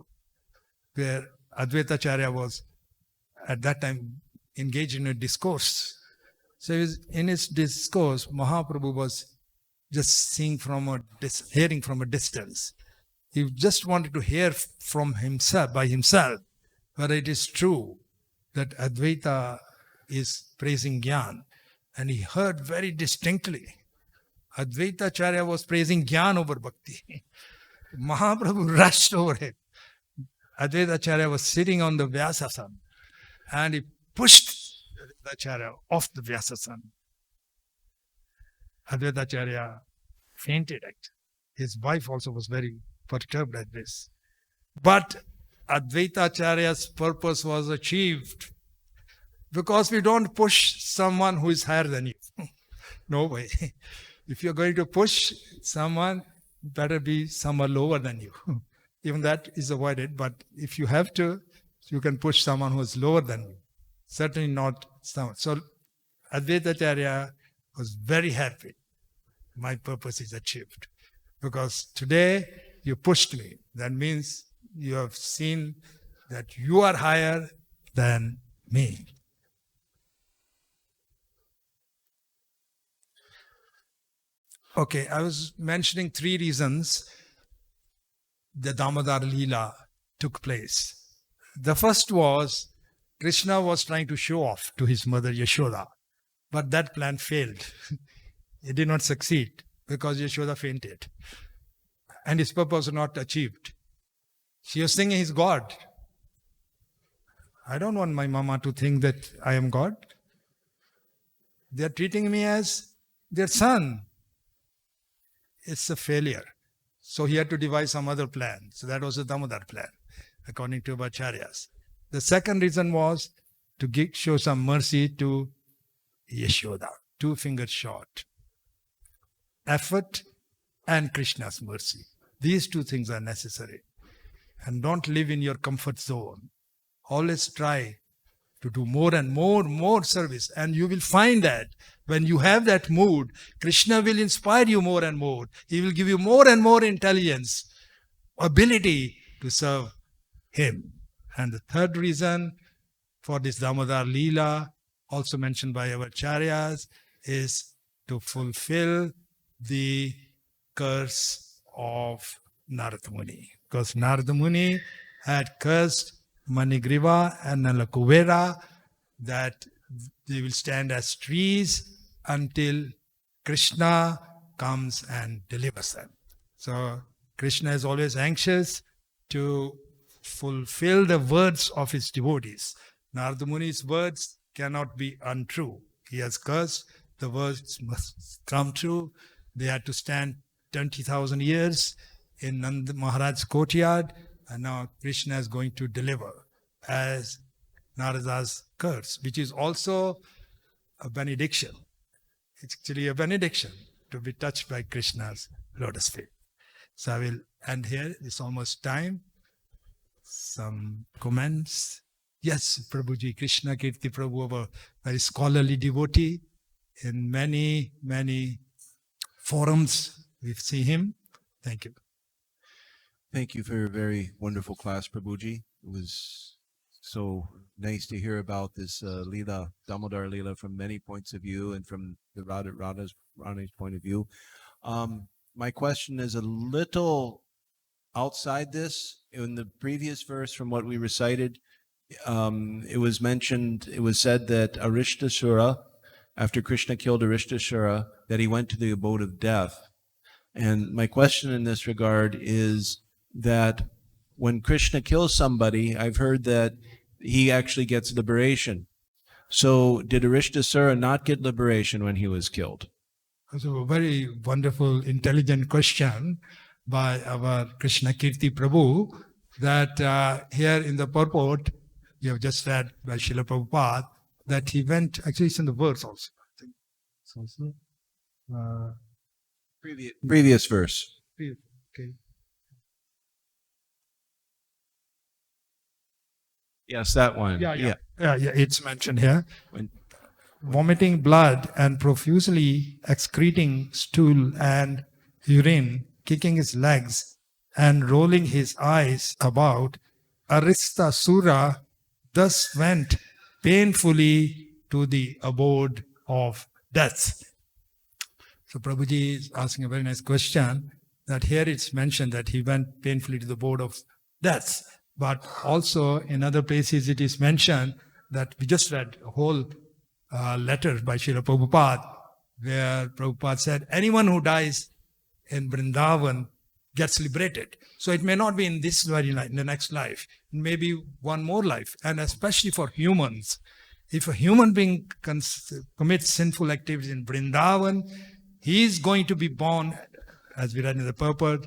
where Advaita Acharya was at that time engaged in a discourse. So in his discourse, Mahaprabhu was just hearing from a distance. He just wanted to hear from himself, by himself, whether it is true that Advaita is praising Jnana. And he heard very distinctly. Advaita Acharya was praising Jnana over Bhakti. Mahaprabhu rushed over him. Advaita Acharya was sitting on the Vyasasana and he pushed the Acharya off the Vyasasana. Advaita Acharya fainted. His wife also was very perturbed at this. But Advaita Acharya's purpose was achieved because we don't push someone who is higher than you. No way. If you're going to push someone, better be someone lower than you. Even that is avoided, but if you have to, you can push someone who is lower than you. Certainly not someone. So Advaita Acharya was very happy. My purpose is achieved. Because today you pushed me. That means you have seen that you are higher than me. Okay, I was mentioning 3 reasons the Damodar Leela took place. The first was Krishna was trying to show off to his mother Yashoda, but that plan failed. It did not succeed because Yashoda fainted and his purpose was not achieved. She was thinking he's God. I don't want my mama to think that I am God. They are treating me as their son. It's a failure. So he had to devise some other plan. So that was the Damodar plan, according to Acharyas. The second reason was to show some mercy to Yashoda, 2 fingers short. Effort and Krishna's mercy. These 2 things are necessary. And don't live in your comfort zone. Always try to do more and more service. And you will find that when you have that mood, Krishna will inspire you more and more. He will give you more and more intelligence, ability to serve him. And the third reason for this Damodar Leela, also mentioned by our Acharyas, is to fulfill the curse of Narada Muni. Because Narada Muni had cursed Manigriva and Nalakuvera that they will stand as trees until Krishna comes and delivers them. So Krishna is always anxious to fulfill the words of his devotees. Narada Muni's words cannot be untrue. He has cursed, the words must come true. They had to stand 20,000 years in Nanda Maharaj's courtyard, and now Krishna is going to deliver as Narada's curse, which is also a benediction. It's actually a benediction to be touched by Krishna's lotus feet. So I will end here. It's almost time. Some comments. Yes, Prabhuji, Krishna Kirti Prabhu, our very scholarly devotee. In many, many forums, we see him. Thank you. Thank you for a very wonderful class, Prabhuji. It was so nice to hear about this Leela, Damodar Leela, from many points of view and from the Radha's point of view. My question is a little outside this. In the previous verse from what we recited, it was said that Arishtasura, after Krishna killed Arishtasura, that he went to the abode of death. And my question in this regard is that when Krishna kills somebody, I've heard that he actually gets liberation. So did Arishtasura not get liberation when he was killed? So a very wonderful, intelligent question by our Krishna Kirti Prabhu, that here in the purport, you have just read by Srila Prabhupada, that he went, actually it's in the verse also. I think it's also, previous verse. Okay. Yes, that one. Yeah, it's mentioned here. Vomiting blood and profusely excreting stool and urine, kicking his legs and rolling his eyes about, Aristasura thus went painfully to the abode of death. So Prabhuji is asking a very nice question, that here it's mentioned that he went painfully to the abode of death. But also in other places it is mentioned that we just read a whole letter by Srila Prabhupada, where Prabhupada said, anyone who dies in Vrindavan gets liberated. So it may not be in this very life, in the next life, maybe one more life. And especially for humans, if a human being commits sinful activities in Vrindavan, he is going to be born, as we read in the purport,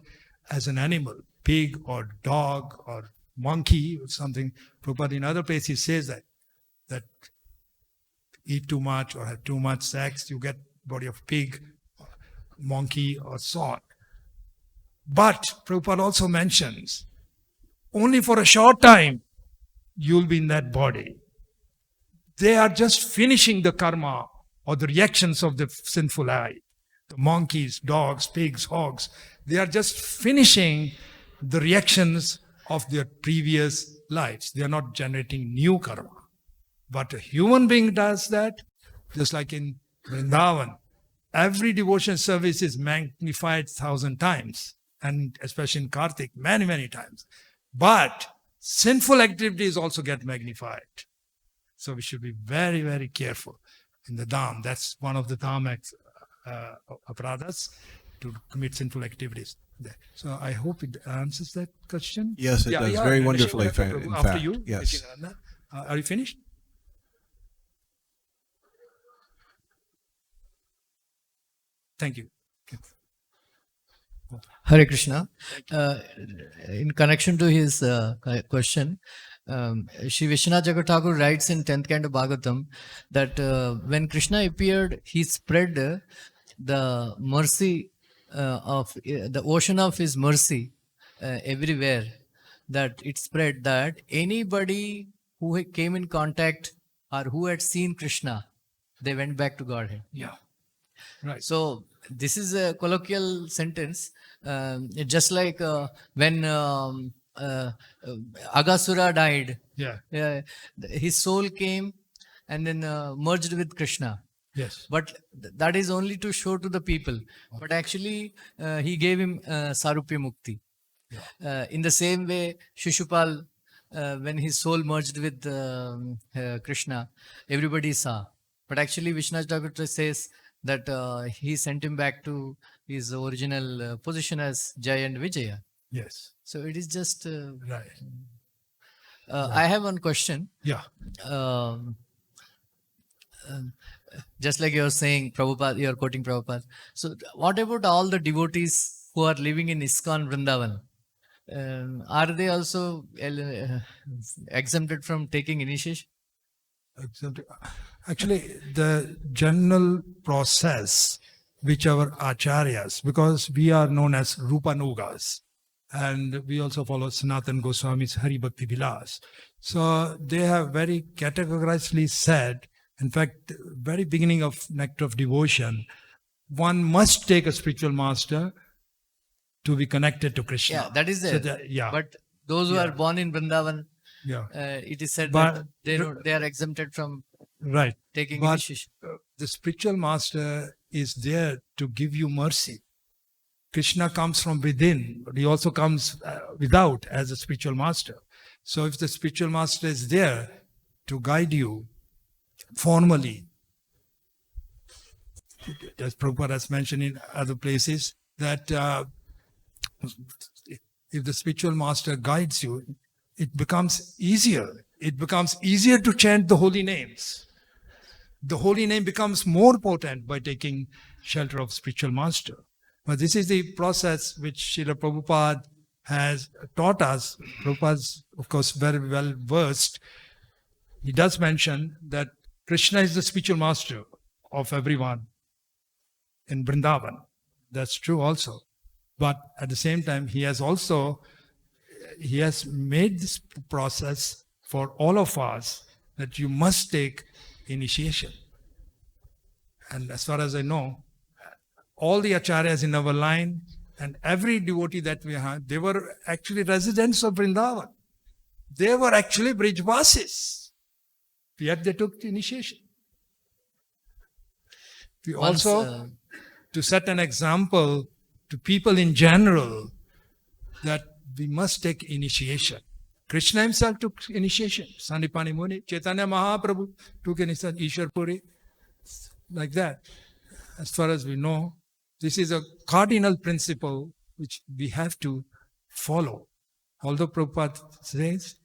as an animal, pig or dog or monkey or something. Prabhupada in other places says that eat too much or have too much sex, you get body of pig, monkey or so on. But Prabhupada also mentions, only for a short time you'll be in that body. They are just finishing the karma or the reactions of the sinful eye. The monkeys, dogs, pigs, hogs, they are just finishing the reactions of their previous lives. They are not generating new karma. But a human being does that, just like in Vrindavan. Every devotion service is magnified 1,000 times, and especially in Kartik, many, many times. But sinful activities also get magnified. So we should be very, very careful in the Dham. That's one of the Dham aparadas, to commit sinful activities. So I hope it answers that question. Yes, it does. Very wonderfully, in after fact. you. Yes. Are you finished? Thank you. Hare Krishna. In connection to his question, Sri Vishwanath Thakur writes in 10th canto Bhagavatam that when Krishna appeared, he spread the mercy of the ocean of his mercy everywhere. That it spread that anybody who came in contact or who had seen Krishna, they went back to Godhead. Yeah. Right. So this is a colloquial sentence, just like when Agasura died, Yeah. his soul came and then merged with Krishna. Yes. But that is only to show to the people. But actually, he gave him Sarupya Mukti. In the same way, Shishupal, when his soul merged with Krishna, everybody saw. But actually, Vishwanath Thakur says that he sent him back to his original position as Jaya and Vijaya. Yes. So it is just... Right. I have one question. Yeah. Just like you're saying, Prabhupada, you're quoting Prabhupada. So what about all the devotees who are living in ISKCON Vrindavan? Are they also exempted from taking initiation? Actually, the general process which our acharyas, because we are known as Rupanugas, and we also follow Sanatana Goswami's Hari Bhakti Vilas. So they have very categorically said, in fact, very beginning of Nectar of Devotion, one must take a spiritual master to be connected to Krishna. Yeah, that is there. So But those who are born in Vrindavan, yeah. It is said But that they are exempted from right. taking But initiation. the spiritual master is there to give you mercy. Krishna comes from within, but he also comes without as a spiritual master. So if the spiritual master is there to guide you formally, as Prabhupada has mentioned in other places, that if the spiritual master guides you, it becomes easier. It becomes easier to chant the holy names. The holy name becomes more potent by taking shelter of spiritual master. But this is the process which Srila Prabhupada has taught us. Prabhupada is, of course, very well versed. He does mention that Krishna is the spiritual master of everyone in Vrindavan. That's true also. But at the same time, he has made this process for all of us that you must take initiation. And as far as I know, all the acharyas in our line and every devotee that we had, they were actually residents of Vrindavan. They were actually Brijvasis. Yet they took the initiation. We also, to set an example to people in general, that we must take initiation. Krishna himself took initiation. Sandipani Muni, Chaitanya Mahaprabhu took initiation, Ishwar Puri, like that. As far as we know, this is a cardinal principle which we have to follow. Although Prabhupada says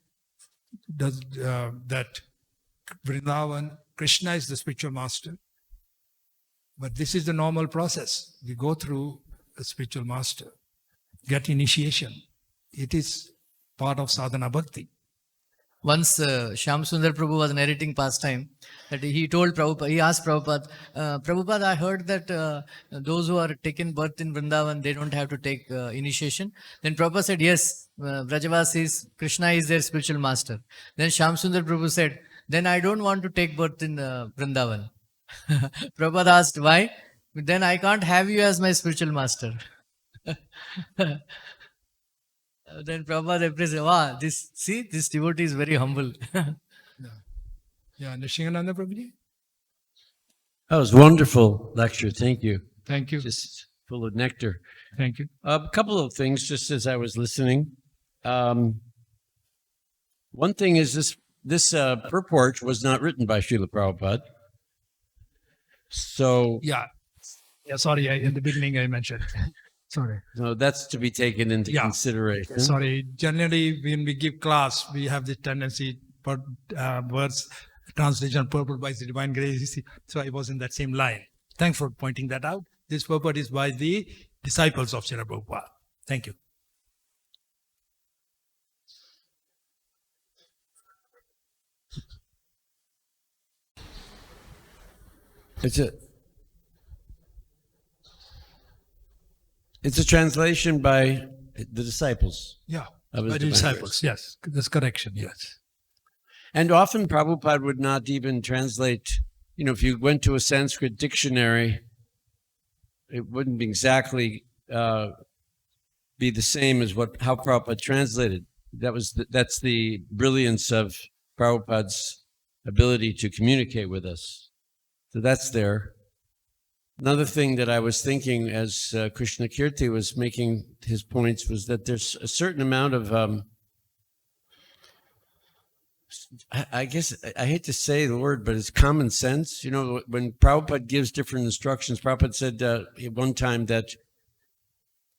that Vrindavan, Krishna is the spiritual master, but this is the normal process. We go through a spiritual master, get initiation. It is part of sadhana bhakti. Once Shyam Sundar Prabhu was narrating pastime, that he told Prabhupada, he asked Prabhupada, Prabhupada, I heard that those who are taken birth in Vrindavan, they don't have to take initiation. Then Prabhupada said, yes, Vrajavasis, Krishna is their spiritual master. Then Shyam Sundar Prabhu said, then I don't want to take birth in Vrindavan. Prabhupada asked, why? Then I can't have you as my spiritual master. Then Prabhupada appreciated, wow, this devotee is very humble. Yeah, Nishingananda Prabhuji? That was a wonderful lecture. Thank you. Thank you. Just full of nectar. Thank you. A couple of things just as I was listening. One thing is this purport was not written by Srila Prabhupada. So Yeah, sorry, in the beginning I mentioned. Sorry. no, that's to be taken into Yeah. consideration. Sorry, generally when we give class, we have this tendency verse translation purport by the divine grace. So I was in that same line. Thanks for pointing that out. This purport is by the disciples of Srila Prabhupada. Thank you. It's a translation by the disciples. Yeah, Of his by the divine disciples. grace. Yes, that's correction. Yes. And often Prabhupada would not even translate, if you went to a Sanskrit dictionary, it wouldn't exactly be the same as how Prabhupada translated. That's the brilliance of Prabhupada's ability to communicate with us. So that's there. Another thing that I was thinking as Krishna Kirti was making his points was that there's a certain amount of, I guess, I hate to say the word, but it's common sense. When Prabhupada gives different instructions, Prabhupada said at one time that,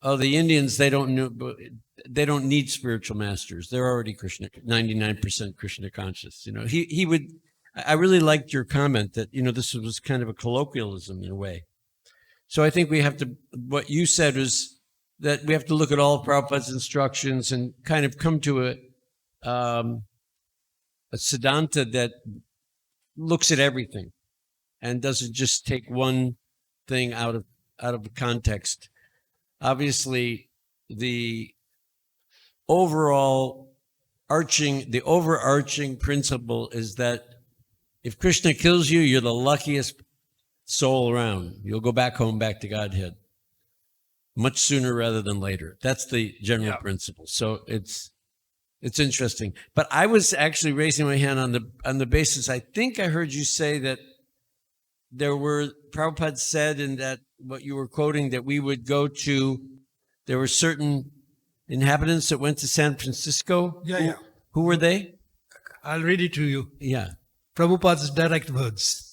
the Indians, they don't need spiritual masters. They're already 99% Krishna conscious. I really liked your comment that, this was kind of a colloquialism in a way. So I think what you said was that we have to look at all of Prabhupada's instructions and kind of come to a Siddhanta that looks at everything and doesn't just take one thing out of context. Obviously, the overarching principle is that if Krishna kills you, you're the luckiest soul around. You'll go back home, back to Godhead, much sooner rather than later. That's the general principle. So it's interesting. But I was actually raising my hand on the basis, I think I heard you say that Prabhupada said in that what you were quoting, that we would there were certain inhabitants that went to San Francisco. Yeah. Who were they? I'll read it to you. Yeah. Prabhupada's direct words.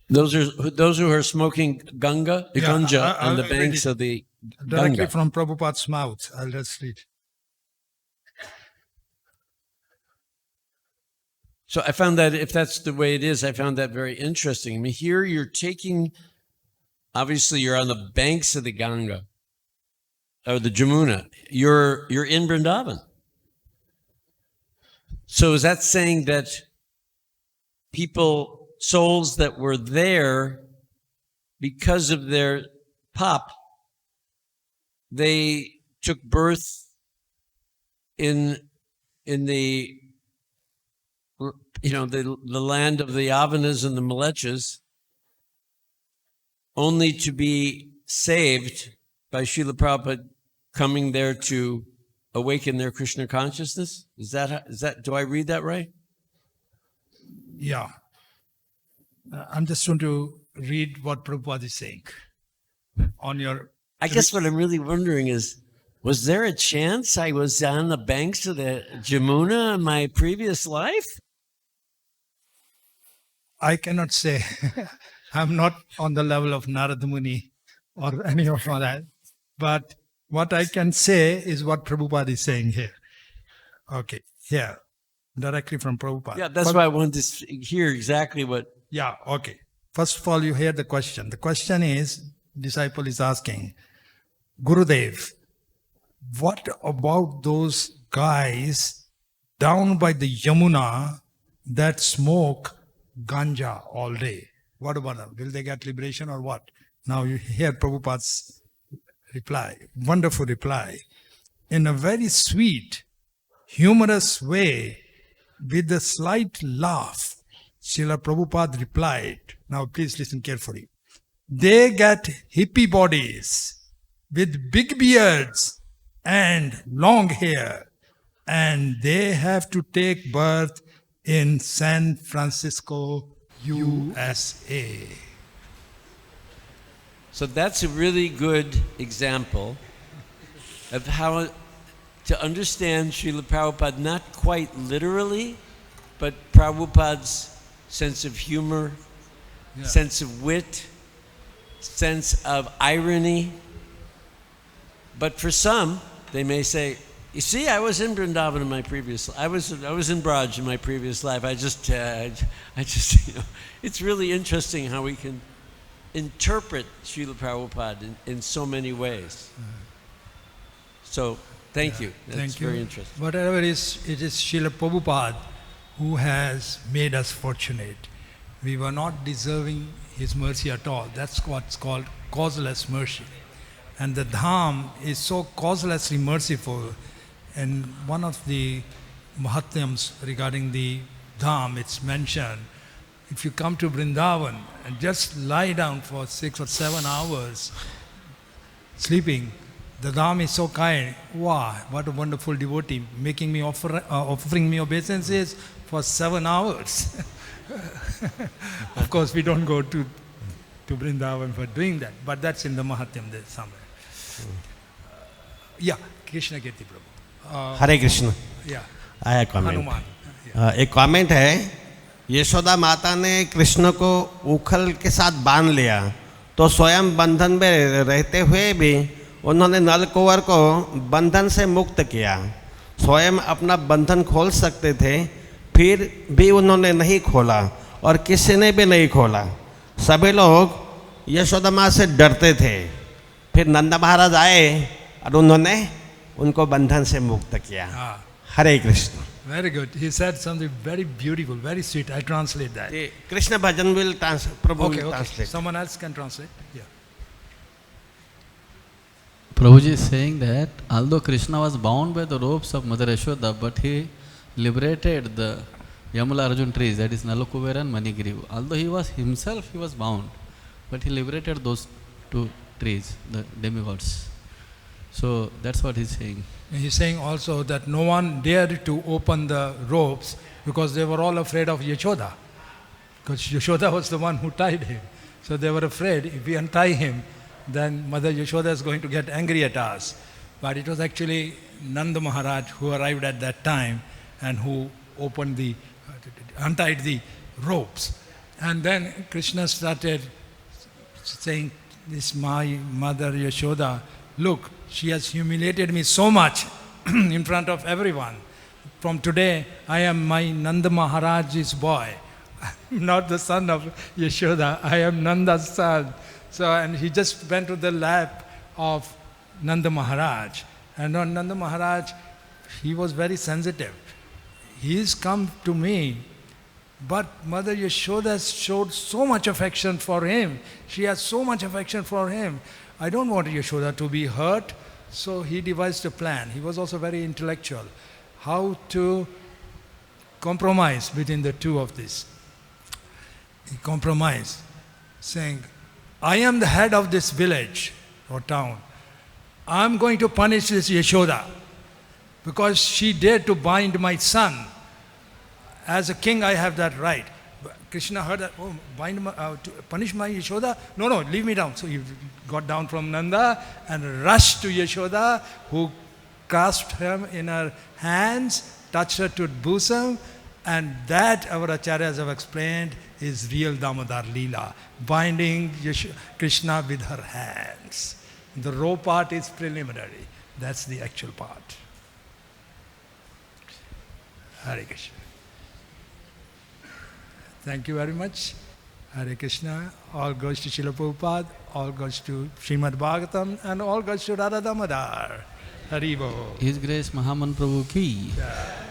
Those who are smoking ganja on the banks of the directly Ganga. from Prabhupada's mouth. I'll just read. So I found that if that's the way it is, I found that very interesting. I mean, here obviously you're on the banks of the Ganga or the Jamuna. You're in Vrindavan. So is that saying that souls that were there because of their pop, they took birth in the the land of the Avanas and the Malechas, only to be saved by Srila Prabhupada coming there to awaken their Krishna consciousness? Is that do I read that right? Yeah. I'm just going to read what Prabhupada is saying. I guess what I'm really wondering is, was there a chance I was on the banks of the Jamuna in my previous life? I cannot say. I'm not on the level of Narada Muni or any of that. But what I can say is what Prabhupada is saying here. Okay, here, directly from Prabhupada. Yeah, that's why I wanted to hear exactly what... Yeah, okay. First of all, you hear the question. The question is, disciple is asking, Gurudev, what about those guys down by the Yamuna that smoke ganja all day? What about them? Will they get liberation or what? Now you hear Prabhupada's reply, wonderful reply. In a very sweet, humorous way, with a slight laugh, Srila Prabhupada replied, now please listen carefully. They get hippie bodies with big beards and long hair, and they have to take birth in San Francisco, USA. So that's a really good example of how to understand Srila Prabhupada, not quite literally, but Prabhupada's sense of humor, Yeah. sense of wit, sense of irony. But for some, they may say, you see, I was in Vrindavan in my previous life. I was in Braj in my previous life. I just, it's really interesting how we can interpret Srila Prabhupada in so many ways. So, thank you. That's Thank you. very interesting. Whatever it is Srila Prabhupada who has made us fortunate. We were not deserving his mercy at all. That's what's called causeless mercy. And the Dham is so causelessly merciful. And one of the Mahatyams regarding the Dham, it's mentioned, if you come to Vrindavan and just lie down for 6 or 7 hours sleeping, the Dham is so kind. Wow, what a wonderful devotee, making me offering me obeisances for 7 hours. Of course, we don't go to Vrindavan for doing that, but that's in the Mahatyam there somewhere. Yeah, Krishna Kirti Prabhu. Hare Krishna Yeah, आया comment Hanuman. Yeah. एक comment है यशोदा माता ने कृष्ण को उखल के साथ बांध लिया तो स्वयं बंधन में रहते हुए भी उन्होंने नलकुंवर को बंधन से मुक्त किया स्वयं अपना बंधन खोल सकते थे फिर भी उन्होंने नहीं खोला और किसी ने भी नहीं खोला सभी लोग यशोदा माँ से डरते थे फिर नंद महाराज आए और उन्होंने उनको बंधन से मुक्त किया Ah, Hare Krishna very good. He said something very beautiful, very sweet. I translate that. Krishna bhajan will Prabhu Okay, will okay. translate. Someone else can translate. Yeah. Prabhuji is saying that although Krishna was bound by the ropes of Mother Yashoda, but he liberated the Yamula Arjun trees, that is Nalakuver and Manigriva. Although he was bound, but he liberated those two trees, the demigods. So that's what he's saying. And he's saying also that no one dared to open the ropes because they were all afraid of Yashoda. Because Yashoda was the one who tied him. So they were afraid if we untie him, then Mother Yashoda is going to get angry at us. But it was actually Nanda Maharaj who arrived at that time and who opened untied the ropes. And then Krishna started saying, this my Mother Yashoda, look, she has humiliated me so much in front of everyone. From today, I am my Nanda Maharaj's boy. I'm not the son of Yashoda. I am Nanda's son. So, and he just went to the lap of Nanda Maharaj. And on Nanda Maharaj, he was very sensitive. He's come to me, but Mother Yashoda showed so much affection for him. She has so much affection for him. I don't want Yashoda to be hurt. So he devised a plan. He was also very intellectual. How to compromise between the two of this. He compromised, saying, I am the head of this village or town. I'm going to punish this Yashoda because she dared to bind my son. As a king, I have that right. Krishna heard that, oh, to punish my Yashoda? No, leave me down. So he got down from Nanda and rushed to Yashoda, who clasped him in her hands, touched her to bosom, and that, our acharyas have explained, is real Damodar Leela, binding Krishna with her hands. The rope part is preliminary. That's the actual part. Hare Krishna. Thank you very much. Hare Krishna. All goes to Srila Prabhupada, all goes to Srimad Bhagavatam, and all goes to Radha Damodar. Haribo. His Grace Mahaman Prabhu ki. Yeah.